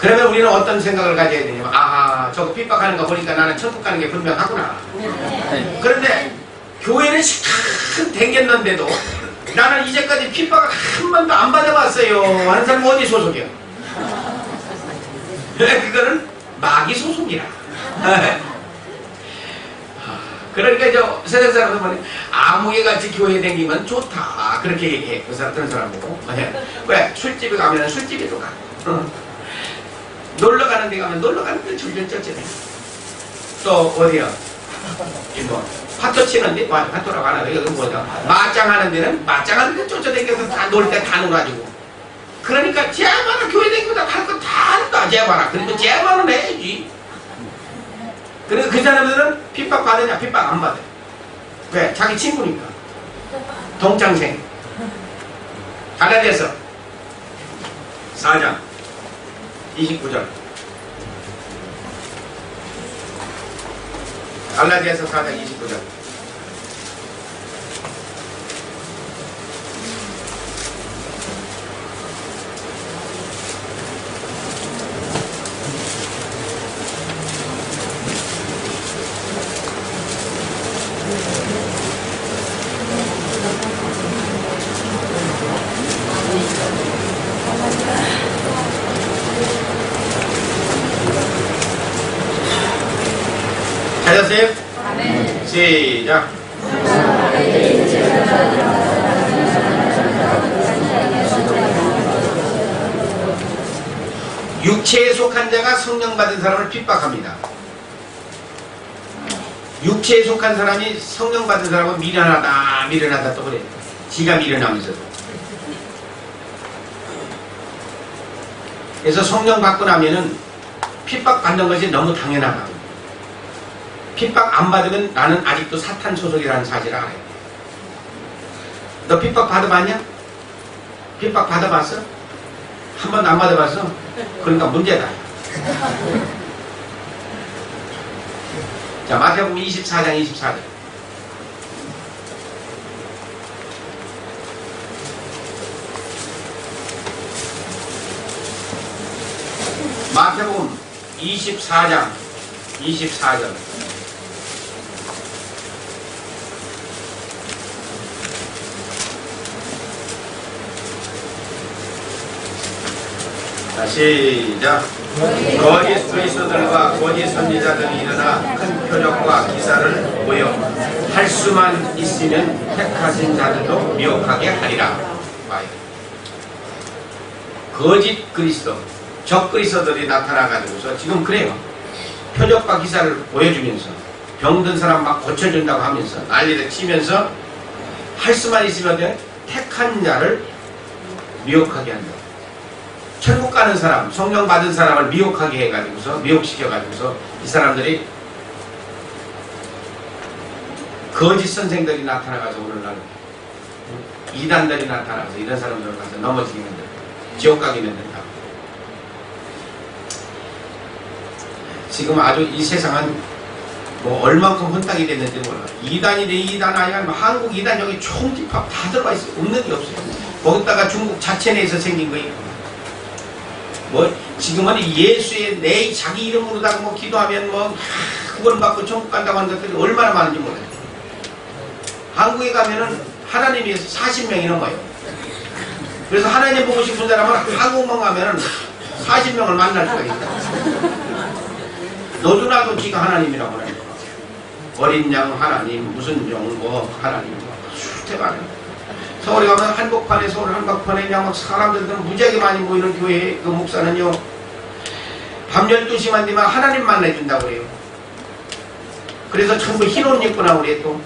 그러면 우리는 어떤 생각을 가져야 되냐면, 아하, 저거 핍박하는 거 보니까 나는 천국 가는 게 분명하구나. 그런데 교회는 시큰 댕겼는데도 나는 이제까지 핍박을 한 번도 안 받아봤어요 하는 사람은 어디 소속이야? 그거는 마귀 소속이라. 그러니까 저 세상 사람들 보니 아무개 같이 교회 댕기면 좋다 그렇게 얘기해. 그 사람 그런 사람 보고. 왜? 술집에 가면 술집에도 가. 놀러 가는 데 가면 놀러 가는 데 줄줄 쫓아내. 또 어디야? 뭐 파토 치는 데 파토라고 하나 이거 뭐죠? 맞짱하는 데는 맞짱하는 데 쫓아다니면서 다 놀 때 다 놀아주고. 그러니까 제발아 교회 댕기보다 할 거 다 한다 제발아. 그러면 제발은 해야지. 그래서 그 사람들은 핍박 받으냐? 핍박 안 받아요. 왜? 자기 친구니까. 동창생. 갈라디아서 4장 29절. 갈라디아서 4장 29절. 찾았어요? 아멘. 시작. 육체에 속한 자가 성령 받은 사람을 핍박합니다. 육체에 속한 사람이 성령 받은 사람은 미련하다 미련하다 또 그래. 지가 미련하면서도. 그래서 성령 받고 나면은 핍박 받는 것이 너무 당연하다. 핍박 안 받으면 나는 아직도 사탄 소속이라는 사실을 알아야 돼. 너 핍박 받아봤냐? 핍박 받아봤어? 한 번도 안 받아봤어? 그러니까 문제다. 자, 마태복음 24장 24절. 마태복음 24장 24절. 자, 시작. 거짓 그리스도들과 거짓 선지자들이 일어나 큰 표적과 기사를 보여 할 수만 있으면 택하신 자들도 미혹하게 하리라. 봐요. 거짓 그리스도, 적 그리스도들이 나타나가지고서 지금 그래요. 표적과 기사를 보여주면서 병든 사람 막 고쳐준다고 하면서 난리를 치면서 할 수만 있으면 돼. 택한 자를 미혹하게 한다. 천국 가는 사람, 성령 받은 사람을 미혹하게 해가지고서, 미혹시켜가지고서 이 사람들이 거짓 선생들이 나타나가지고 오늘날 이단들이 나타나서 이런 사람들을 가서 넘어지게 만든다. 지옥 가게 만든다. 지금 아주 이 세상은 뭐 얼만큼 혼탁이 됐는지 몰라. 이단이래 이단 아니야. 한국 이단 여기 총집합 다 들어가 있어요. 없는 게 없어요. 거기다가 중국 자체 내에서 생긴 거예요. 뭐 지금은 예수의 내 자기 이름으로다가 뭐 기도하면 뭐 구원받고 천국 간다고 하는 것들이 얼마나 많은지 몰라요. 한국에 가면은 하나님이 40명이 넘어요. 그래서 하나님 보고 싶은 사람은 한국만 가면은 40명을 만날 수가 있다. 너도 나도 지가 하나님이라고 그래. 어린 양 하나님, 무슨 종 뭐 하나님 수태가는. 서울에 가면 한복판에 서울 한복판에 그냥 막 사람들은 무지하게 많이 모이는 교회 그 목사는요 밤 12시만 되면 하나님 만나준다고 그래요. 그래서 전부 흰 옷 입고 나오고 그래. 또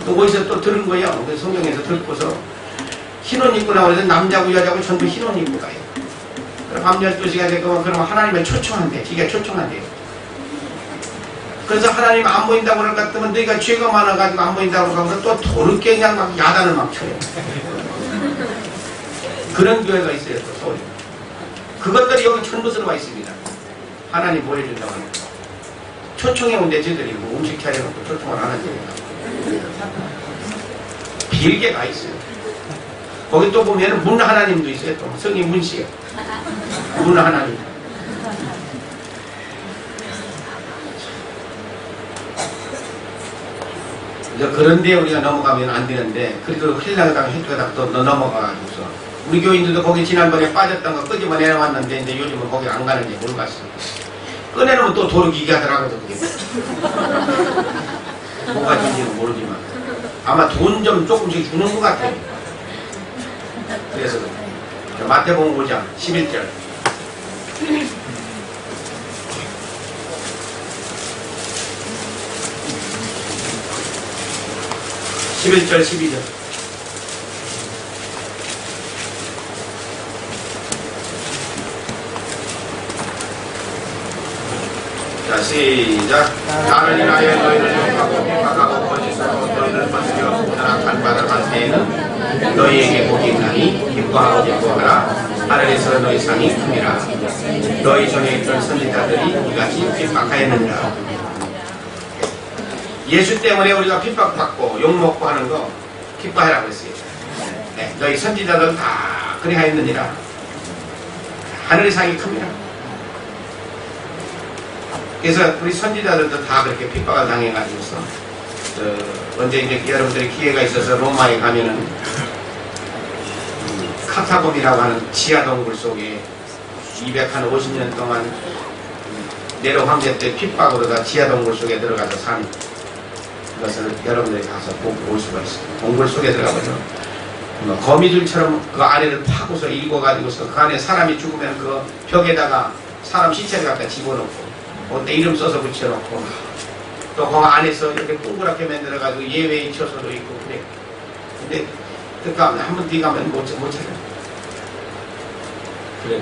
어디서 또 들은 거예요. 그 성경에서 듣고서 흰 옷 입고 나오고 그래서 남자고 여자고 전부 흰 옷 입고 가요. 밤 12시가 되고 그러면 하나님을 초청한대. 기가 초청한대요. 그래서 하나님 안 보인다고 그럴 것 같으면 너희가 죄가 많아가지고 안 보인다고 하면 또 도르게 그냥 막 야단을 막 쳐요. 그런 교회가 있어요. 또 서울에. 그것들이 여기 전부 들어와 있습니다. 하나님 보여준다고 하는 거. 초청해 온 데 저들이 뭐 음식 차려놓고 초청을 안 하지. 길게 가 있어요. 거기 또 보면 문 하나님도 있어요. 또 성인 문씨요. 문 하나님. 그런데 우리가 넘어가면 안 되는데, 그래도 흘러가다가 해주다가 또 넘어가가지고서 우리 교인들도 거기 지난번에 빠졌던 거 끄집어내놨는데 이제 요즘은 거기 안 가는지 모르겠어. 꺼내놓으면 또 도로 기게 하더라고요. 그게 뭐가 된지는 모르지만 아마 돈 좀 조금씩 주는 것 같아요. 그래서 마태복음 5장 11절. (11절) 12절. 자, 시작. 나를 인하여 너희를 욕하고 핍박하고 거짓으로 너희를 퍼뜨려 모든 악한 말을 할 때에는 너희에게 복이 있나니 기뻐하고 기뻐하라. 하늘에서 너희 상이 큽니다. 너희 전에 있던 선지자들이 이같이 핍박하였느니라. 예수 때문에 우리가 핍박받고 욕먹고 하는 거 기뻐하라고 했어요. 네, 너희 선지자들 다 그리 하였느니라. 하늘의 상이 큽니다. 그래서 우리 선지자들도 다 그렇게 핍박을 당해가지고서 언제 이제 여러분들이 기회가 있어서 로마에 가면은 카타콤이라고 하는 지하동굴 속에 250년 동안 네로 황제 때 핍박으로 다 지하동굴 속에 들어가서 산 것을 여러분들이 가서 보고 볼 수가 있어요. 동굴 속에 들어가보죠. 거미줄처럼 그 아래를 파고서 읽어가지고서 그 안에 사람이 죽으면 그 벽에다가 사람 시체를 갖다 집어넣고 어때 이름 써서 붙여놓고 또 그 안에서 이렇게 동그랗게 만들어가지고 예외의 처소도 있고 그래. 근데 그니까 한번 뒤가면 못 찾아. 그래.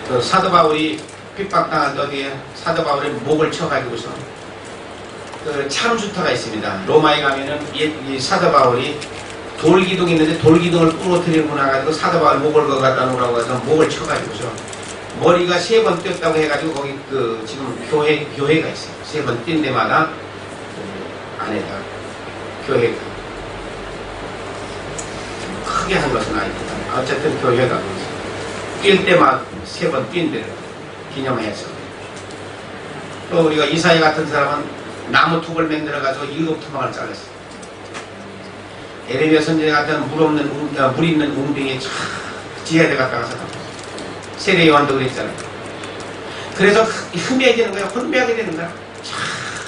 그 사도 바울이 핍박당한 어디에 사도 바울의 목을 쳐가지고서 그 참수터가 있습니다. 로마에 가면은 이 사도 바울이 돌기둥이 있는데 돌기둥을 부러뜨리고 나가지고 사도 바울 목을 거 갖다 놓으라고 해서 목을 쳐가지고서 머리가 3번 뛰었다고 해가지고 거기 그 지금 교회가 있어요. 3번 뛴 데마다 안에다 교회가 크게 한 것은 아닙니다. 어쨌든 교회가 뛸 때마다 3번 뛴 데를 기념해서 또 우리가 이사야 같은 사람은 나무 톱을 만들어가지고 7토막을 잘랐어요. 에레미야 선지자 같은 물 있는 웅덩이에 쫙 지하에 갔다가서 세례 요한도 그랬잖아요. 그래서 흠해지는 거야. 혼미하게 되는 거야. 쫙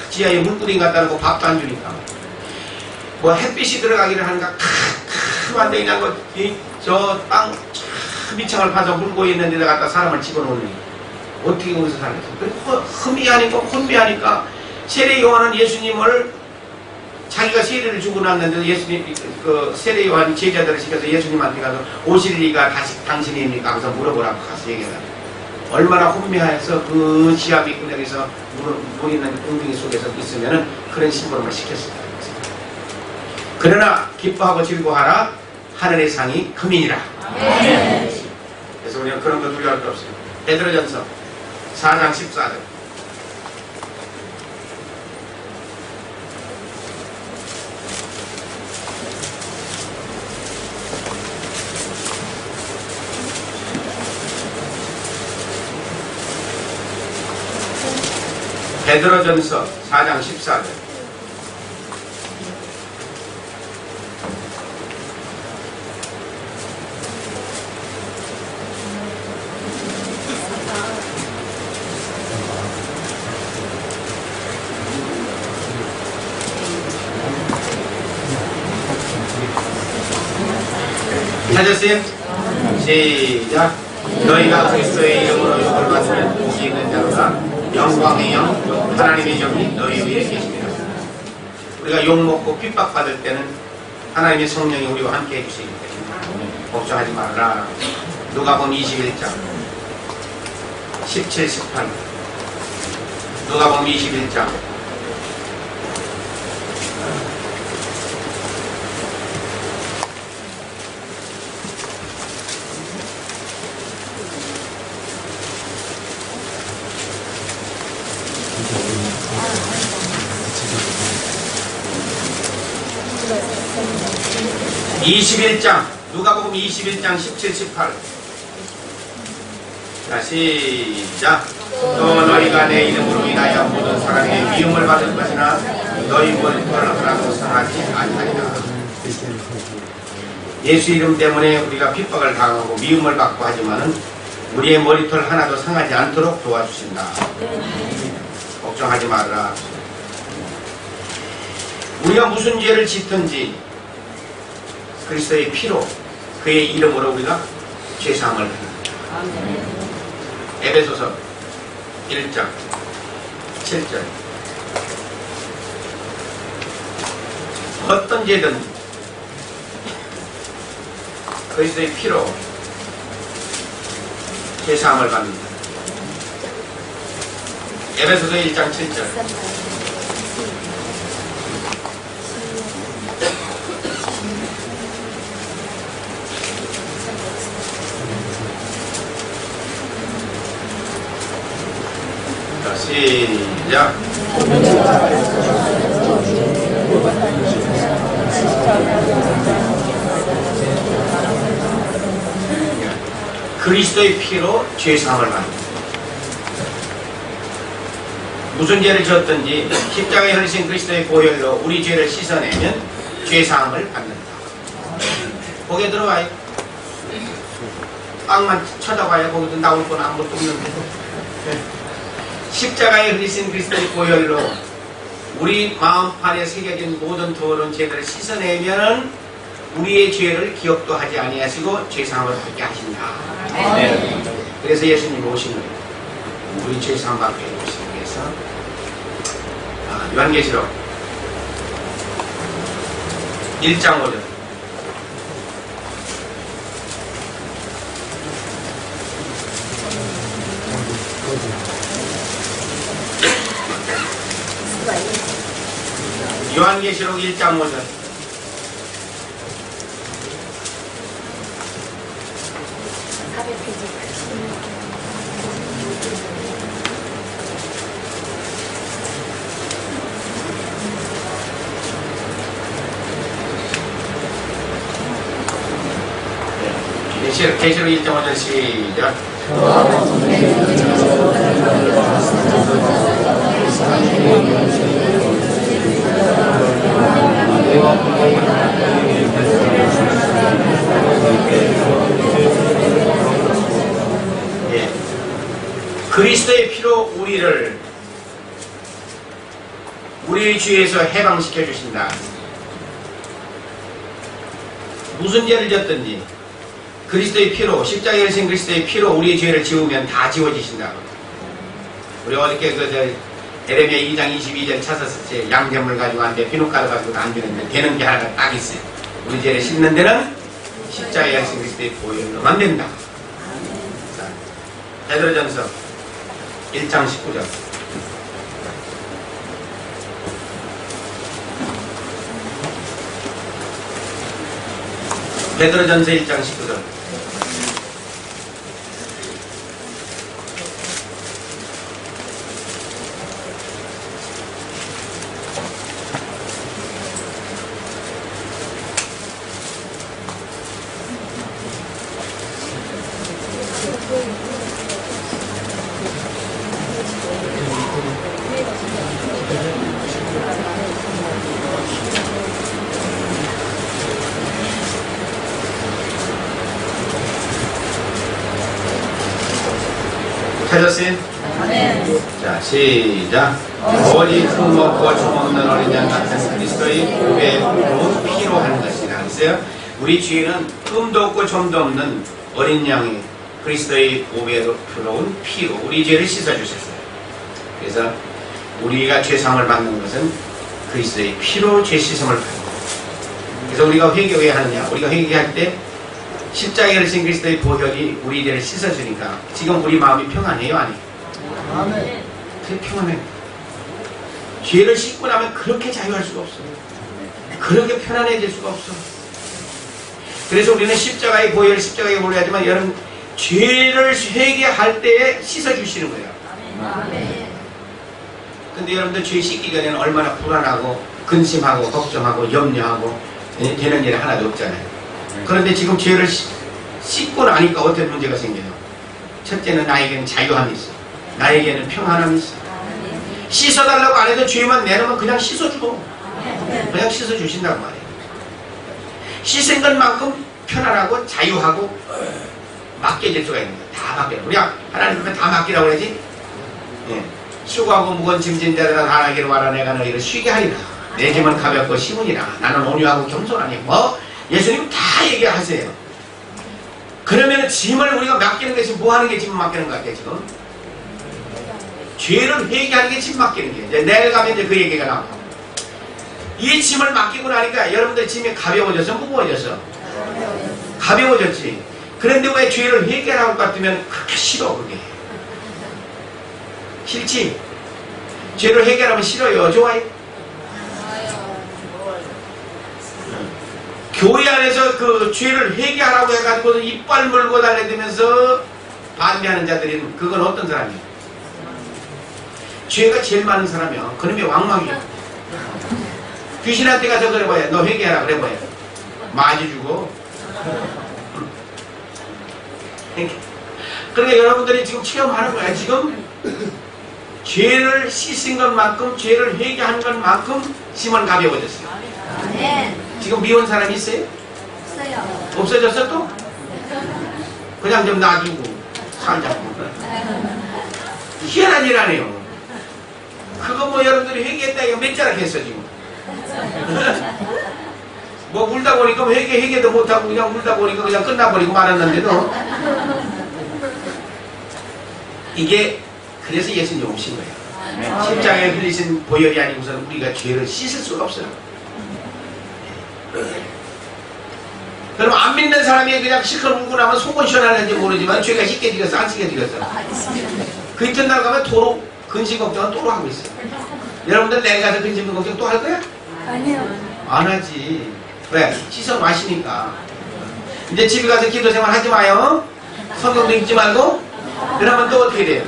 지하에 물구덩이 갖다 놓고 밥도 안 주니까 뭐 햇빛이 들어가기를 하는가 크만데 그냥 저땅 밑창을 파서 물고 있는 데다 갖다 사람을 집어넣는 어떻게 거기서 살겠어. 흠이하니까 혼미하니까 세례 요한은 예수님을 자기가 세례를 주고 났는데 예수님 그 세례 요한 제자들을 시켜서 예수님한테 가서 오실 다시 당신입니까? 하면서 물어보라고 가서 얘기하라. 얼마나 혼미하여서 그 지하 밑구녕에서 물 있는 웅덩이 속에서 있으면은 그런 심부름을 시켰습니다. 그러나 기뻐하고 즐거워하라. 하늘의 상이 금이니라. 그래서 우리는 그런 거 두려워할 거 없어요. 베드로전서 4장 14절. 베드로전서 4장 14절. 찾았어요? 시작. 너희가 그리스도의 이름으로 욕을 받으면 복이 있는 자로다. 영광의 영, 하나님의 영이 너희 위에 계십니다. 우리가 욕먹고 핍박받을 때는 하나님의 성령이 우리와 함께 해주시기 때문에 걱정하지 말라. 누가복음 21장 17, 18. 누가복음 21장 21장 누가복음 21장 17, 18. 자, 시작. 또 너희가 내 이름으로 인하여 모든 사람에게 미움을 받을 것이나 너희 머리털을 하나도 상하지 아니하리라. 예수 이름 때문에 우리가 핍박을 당하고 미움을 받고 하지만은 우리의 머리털 하나도 상하지 않도록 도와주신다. 걱정하지 말아라. 우리가 무슨 죄를 짓든지 그리스도의 피로 그의 이름으로 우리가 죄사함을 받는다. 에베소서 1장 7절. 어떤 죄든 그리스도의 피로 죄사함을 받는다. 에베소서 1장 7절. 자, 시작. 그리스도의 피로 죄사함을 받는다. 무슨 죄를 지었든지 십자가에 흘리신 그리스도의 보혈로 우리 죄를 씻어내면 죄사함을 받는다. 거기에 들어와요. 빵만 쳐다봐야 거기서 나올 건 아무것도 없는데. 십자가에 흘리신 그리스도의 보혈로 우리 마음판에 새겨진 모든 더러운 죄들을 씻어내면은 우리의 죄를 기억도 하지 아니하시고 죄사함을 받게 하신다. 네. 그래서 예수님이 오신 거예요. 우리 죄사함 받게 해주시기 위해서. 요한계시록 1장 5절. 요한계시록 1장 5절. 계시록 1장 5절 시작. 예. 그리스도의 피로 우리의 죄에서 해방시켜 주신다. 무슨 죄를 졌든지 그리스도의 피로, 십자가에 흘리신 그리스도의 피로 우리의 죄를 지우면 다 지워지신다. 우리 어저께 에레미야 2장 22절 찾았을 때 양재물 가지고 왔는데 비누가루 가지고도 안 되는데 되는 게 하나가 딱 있어요. 우리 죄를 씻는 데는 십자가에 흘리신 그리스도의 보혈로만 된다. 자, 베드로전서 1장 19절. 베드로전서 1장 19절. 찾았어요? 네. 자, 시작. 어디 흠없고 점없는 어린 양 같은 그리스도의 보배의 피로 하는 것이라 했어요. 우리 죄는 흠도 없고 점도 없는 어린 양이 그리스도의 보배로 들어온 피로 우리 죄를 씻어주셨어요. 그래서 우리가 죄상을 받는 것은 그리스도의 피로 죄 씻음을 받는 거예요. 그래서 우리가 회개 왜 하느냐? 우리가 회개할 때 십자가에 흘리신 그리스도의 보혈이 우리 죄를 씻어주니까 지금 우리 마음이 평안해요? 아니에요? 아멘. 되게 평안해요. 죄를 씻고 나면 그렇게 자유할 수가 없어요. 그렇게 편안해질 수가 없어. 그래서 우리는 십자가의 보혈을 십자가에 보내야지만 여러분 죄를 회개할 때에 씻어주시는 거예요. 아멘. 근데 여러분들 죄 씻기 전에는 얼마나 불안하고 근심하고 걱정하고 염려하고 되는 일이 하나도 없잖아요. 그런데 지금 죄를 씻고 나니까 어떤 문제가 생겨요? 첫째는 나에게는 자유함이 있어. 나에게는 평안함이 있어. 씻어달라고 안 해도 죄만 내놓으면 그냥 씻어주고 그냥 씻어주신다고 말이에요. 씻은 것만큼 편안하고 자유하고 맡겨질 수가 있는 거예요. 다 맡겨. 우리가 하나님 앞에 다 맡기라고 그러지? 예. 수고하고 무거운 짐진 자들아 다 나기를 와라. 내가 너희를 쉬게 하리라. 내 짐은 가볍고 쉬우니라. 나는 온유하고 겸손하니. 뭐 예수님 다 얘기하세요. 그러면 짐을 우리가 맡기는 것이 뭐 하는 게 짐을 맡기는 것 같아요 지금? 죄를 회개하는 게 짐 맡기는 게. 이제 내일 가면 이제 그 얘기가 나와. 이 짐을 맡기고 나니까 여러분들 짐이 가벼워져서 무거워졌어? 가벼워졌지. 그런데 왜 죄를 회개하는 것 같으면 그렇게 싫어 그게? 싫지? 죄를 회개하면 싫어요? 좋아요? 교회 안에서 그 죄를 회개하라고 해가지고 이빨 물고 달려들면서 반대하는 자들은 그건 어떤 사람이에요? 죄가 제일 많은 사람이야. 그놈이 왕망이야. 귀신한테 가서 그래 봐야 너 회개하라 그래 봐야 맞아주고. 그러니까 여러분들이 지금 체험하는 거야. 지금 죄를 씻은 것만큼 죄를 회개한 것만큼 심은 가벼워졌어요. 지금 미운 사람이 있어요? 없어요. 없어졌어 또? 그냥 좀 놔두고 살자고. 희한한 일 하네요. 그거 뭐 여러분들이 회개했다 이거 몇 자락 했어 지금. 뭐 울다 보니까 회개도 못하고 그냥 울다 보니까 그냥 끝나버리고 말았는데도 이게 그래서 예수님 오신 거예요. 십자가에 흘리신 보혈이 아니고서는 우리가 죄를 씻을 수가 없어요. 그럼 안 믿는 사람이 그냥 실컷 울고 나면 속은 시원하는지 모르지만 죄가 씻겨지겠어 안 씻겨지겠어? 그 이튿날 가면 도로 근심 걱정은 또로 하고 있어. 여러분들 내일 가서 근심 걱정 또 할 거야? 아니요. 안 하지. 왜? 씻어 마시니까. 이제 집에 가서 기도 생활 하지 마요. 성경도 읽지 말고. 그러면 또 어떻게 돼요?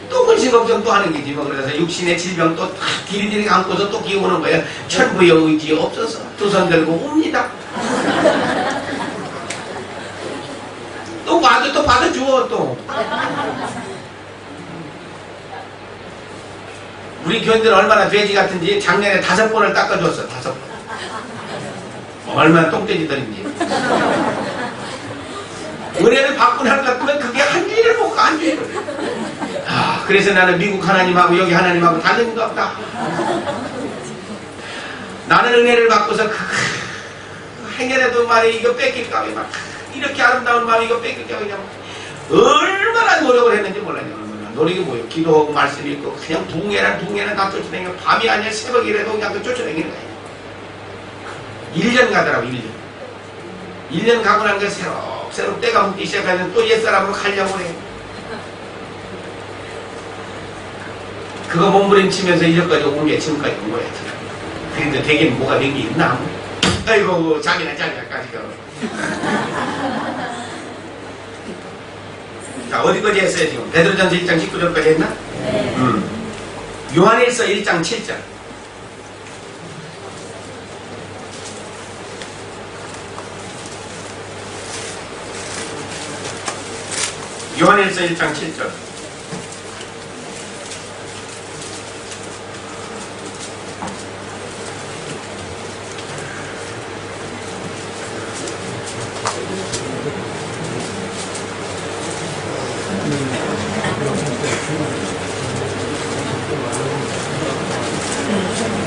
또 근심 걱정 또 하는 게지. 뭐 그래서 육신의 질병 또 디리디리 안고서 또 기우는 거예요. 천부의 의지 없어서 두 손 들고 옵니다. 또 와도 또 받아주어 또. 우리 교인들 얼마나 돼지 같은지 작년에 5번을 닦아줬어. 5번. 얼마나 똥돼지들인지. 은혜를 받고 나는 것 같으면 그게 한 주일을 못 가, 한 주일을. 아, 그래서 나는 미국 하나님하고 여기 하나님하고 다른가 보다. 나는 은혜를 받고서 행여라도 말이 이거 뺏길까 봐 이렇게 아름다운 마음이 이거 뺏길까 그냥 얼마나 노력을 했는지 몰라요. 노력이 뭐예요? 기도하고 말씀 읽고 그냥 붕해나 다 쫓아다니고 밤이 아니라 새벽이라도 그냥 쫓아다니는 거예요. 1년 가더라고 1년. 1년 가고 나니까 새로 때가 묻기 시작하면 또 옛사람으로 가려고 해. 그거 몸부림치면서 이제까지 온 게 지금까지 온 거야. 근데 되긴 뭐가 된 게 있나? 아이고 자기나 까지 자 어디까지 했어요 지금? 베드로전서 1장 19절까지 했나? 네. 요한일서 1장 7절. 요한일서 1장 7절.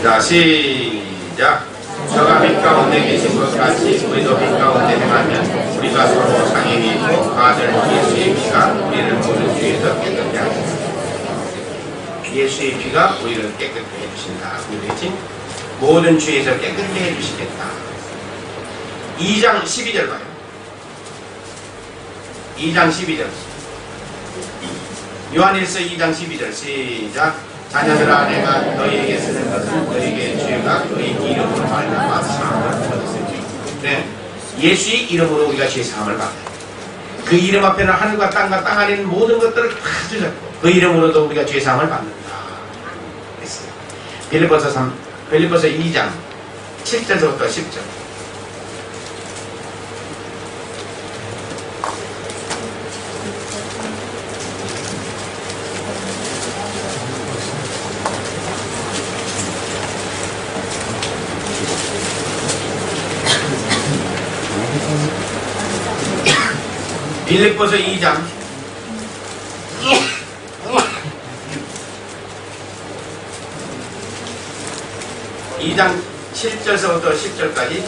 자, 시작. 저가 빛 가운데 계신 것 같이 우리도 빛 가운데 행하면 우리가 서로 상행이 있고 아들 예수의 피가 우리를 모든 죄에서 깨끗게 하신다. 예수의 피가 우리를 깨끗게 해주신다. 그러지? 모든 죄에서 깨끗게 해주시겠다. 2장 12절 봐요. 2장 12절. 요한일서 2장 12절 시작. 자녀들아 내가 너희에게 쓰는 것은 너희에게 죄가 너희 이름으로 말미암아 사함을 얻었으니. 네. 예수의 이름으로 우리가 죄 사함을 받아요. 그 이름 앞에는 하늘과 땅과 땅 안에 있는 모든 것들을 다 주셨고 그 이름으로도 우리가 죄 사함을 받는다. 했어요. 빌립보서 2장 7절부터 10절. 빌립보서 2장 2장 7절서부터 10절까지.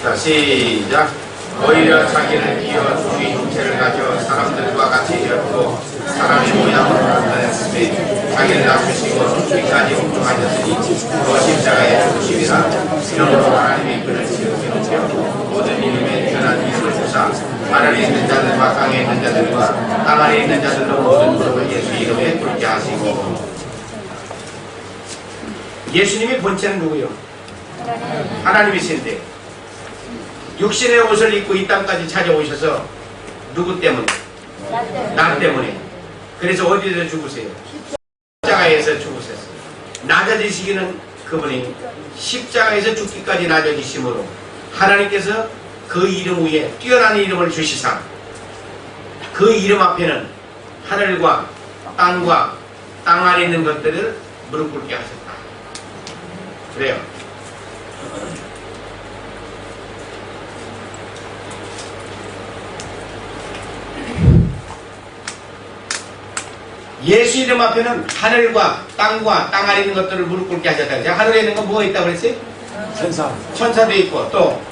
자, 시작. 오히려 자기를 비워 주의 형체를 가져 사람들과 같이 되었고 사람의 모양으로 나타냈으니 자기를 낮추시고 주의까지 옥중하셨으니 그 십자가의 중심이라. 이러므로 하나님이 그를 지으시 높여 모든 이름에 전한 이름을 주사 하늘에 있는 자들과 땅에 있는 자들과 땅 아래 있는 자들로 모든 무릎을 예수 이름에 꿇게 하시고. 예수님의 본체는 누구요? 하나님이신데 육신의 옷을 입고 이 땅까지 찾아오셔서 누구 때문에? 나 때문에. 그래서 어디서 죽으세요? 십자가에서 죽으셨어요. 낮아지시기는 그분이 십자가에서 죽기까지 낮아지심으로 하나님께서 그 이름 위에 뛰어난 이름을 주시사 그 이름 앞에는 하늘과 땅과 땅 아래 있는 것들을 무릎 꿇게 하셨다. 그래요. 예수 이름 앞에는 하늘과 땅과 땅 아래 있는 것들을 무릎 꿇게 하셨다. 제가 하늘에 있는 건 뭐가 있다고 그랬어요? 천사도 있고 또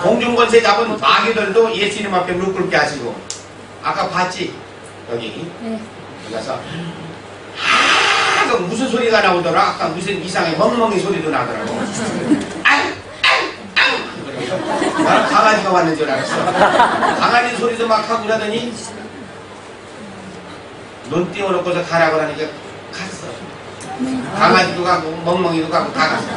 공중권세 잡은 마귀들도 예수 이름 앞에 무릎 꿇게 하시고. 아까 봤지? 여기 그래서 무슨 소리가 나오더라. 아까 무슨 이상의 멍멍이 소리도 나더라고. 나는 강아지가 왔는 줄 알았어. 강아지 소리도 막 하고 그러더니 눈 띄워놓고서 가라고 하니까 갔어. 강아지도 가고 멍멍이도 가고 다 갔어.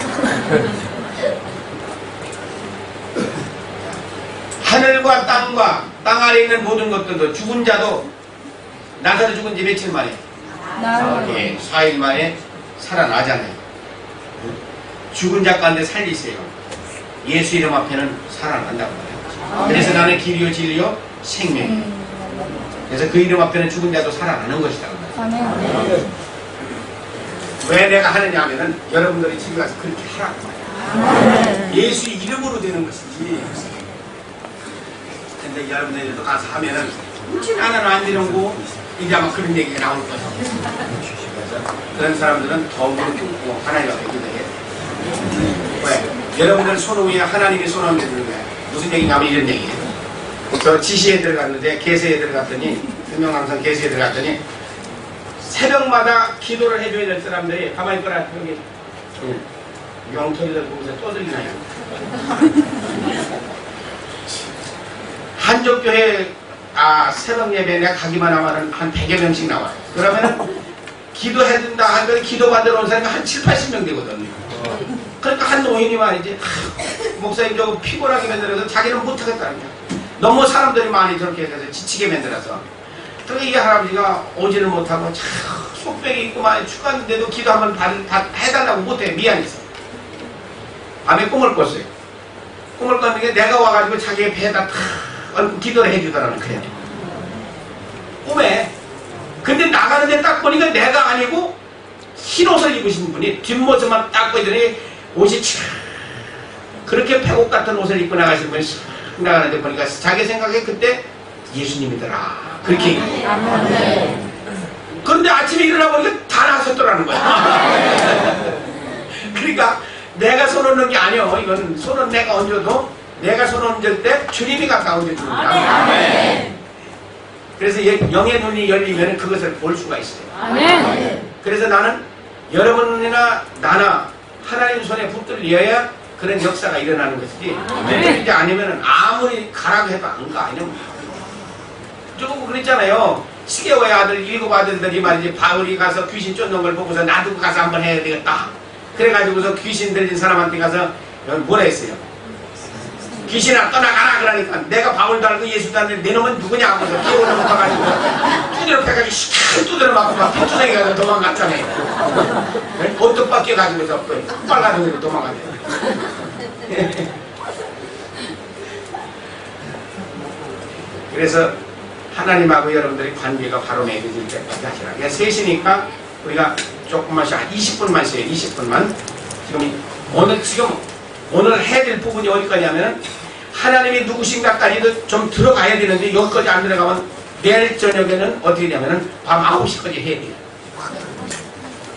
하늘과 땅과 땅 아래 있는 모든 것들도 죽은 자도 나사로 죽은 지 며칠 만에? 4일 만에 살아나잖아요. 죽은 자 가운데 살리세요. 예수 이름 앞에는 살아난다고 말해요. 그래서 나는 길이요 진리요 생명이에요. 그래서 그 이름 앞에는 죽은 자도 살아나는 것이다. 왜 내가 하느냐 하면은 여러분들이 집에 가서 그렇게 하라고 말이야. 예수 이름으로 되는 것이지. 근데 여러분들도 가서 하면은 나는 안 되는 거 이제 아마 그런 얘기가 나올 거죠. 그런 사람들은 더 무릎 꿇고 하나님 앞에 기도해. 왜? 여러분들 손 위에 하나님이 손 얹는 거예요. 무슨 얘기냐면 이런 얘기예요. 저 지시에 들어갔는데 개세에 들어갔더니 금영항상 개세에 들어갔더니 새벽마다 기도를 해줘야 될 사람들이 가만히 있거라. 여기 명토리들 보면서 떠들기나요. 한족교회 새벽 예배에 내가 가기만 하면 한 100여 명씩 나와요. 그러면 기도해준다 하면 기도 받으러 온 사람이 한 7, 80명 되거든요. 그러니까 한 노인이 말이지 목사님 저거 피곤하게 만들어서 자기는 못하겠다는 거야. 너무 사람들이 많이 저렇게 해서 지치게 만들어서. 그러니까 이 할아버지가 오지를 못하고 참 속백이 있고 많이 죽었는데도 기도 한번 해달라고 못해. 미안해서. 밤에 꿈을 꿨어요. 꿈을 꿨는데 내가 와가지고 자기의 배에다 탁 얹고 기도를 해주더라는 거예요. 꿈에. 근데 나가는데 딱 보니까 내가 아니고 흰 옷을 입으신 분이 뒷모습만 딱 보이더니 옷이 참 그렇게 백옥 같은 옷을 입고 나가신 분이 나가는데 보니까 자기 생각에 그때 예수님이더라. 그렇게. 그런데 아침에 일어나 보니까 다 나섰더라는 거야. 그러니까 내가 손 얹는 게 아니요. 이건 손은 내가 얹어도 내가 손 얹을 때 주님이 갖다 얹어줍니다. 그래서 영의 눈이 열리면 그것을 볼 수가 있어요. 그래서 나는 여러분이나 나나 하나님 손에 붙들려야 그런 역사가 일어나는 것이지. 붙들리지 아니면 아무리 가라고 해도 안 가. 조금 그랬잖아요. 시계오의 아들 7 아들들이 말이지 바울이 가서 귀신 쫓는 걸 보고서 나도 가서 한번 해야 되겠다. 그래가지고서 귀신 들린 사람한테 가서 뭐라 했어요? 귀신아 떠나가라. 그러니까 내가 바울도 알고 예수도 알는데 내 놈은 누구냐 하고서 기어오는 거 가지고 두드려 패가지고 슉 두드려 맞고 막 핏투성이 가서 도망갔잖아요. 옷도 벗겨가지고서 빨가지고 도망갔잖아요. 그래서 하나님하고 여러분들이 관계가 바로 맺어질 때까지 하시라. 그러니까 셋이니까 우리가 조금만씩 한 20분만 쉬어요. 20분만. 지금 오늘 해야 될 부분이 어디까지 하면 하나님이 누구신가까지도 좀 들어가야 되는데 여기까지 안 들어가면 내일 저녁에는 어떻게 되냐면 밤 9시까지 해야 돼요.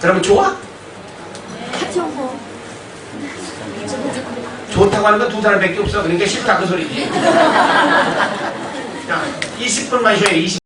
그러면 좋아? 같이 오고. 좋다고 하는 건 두 사람밖에 없어. 그러니까 싫다 그 소리지. 자, 20분만 쉬어요. 20분.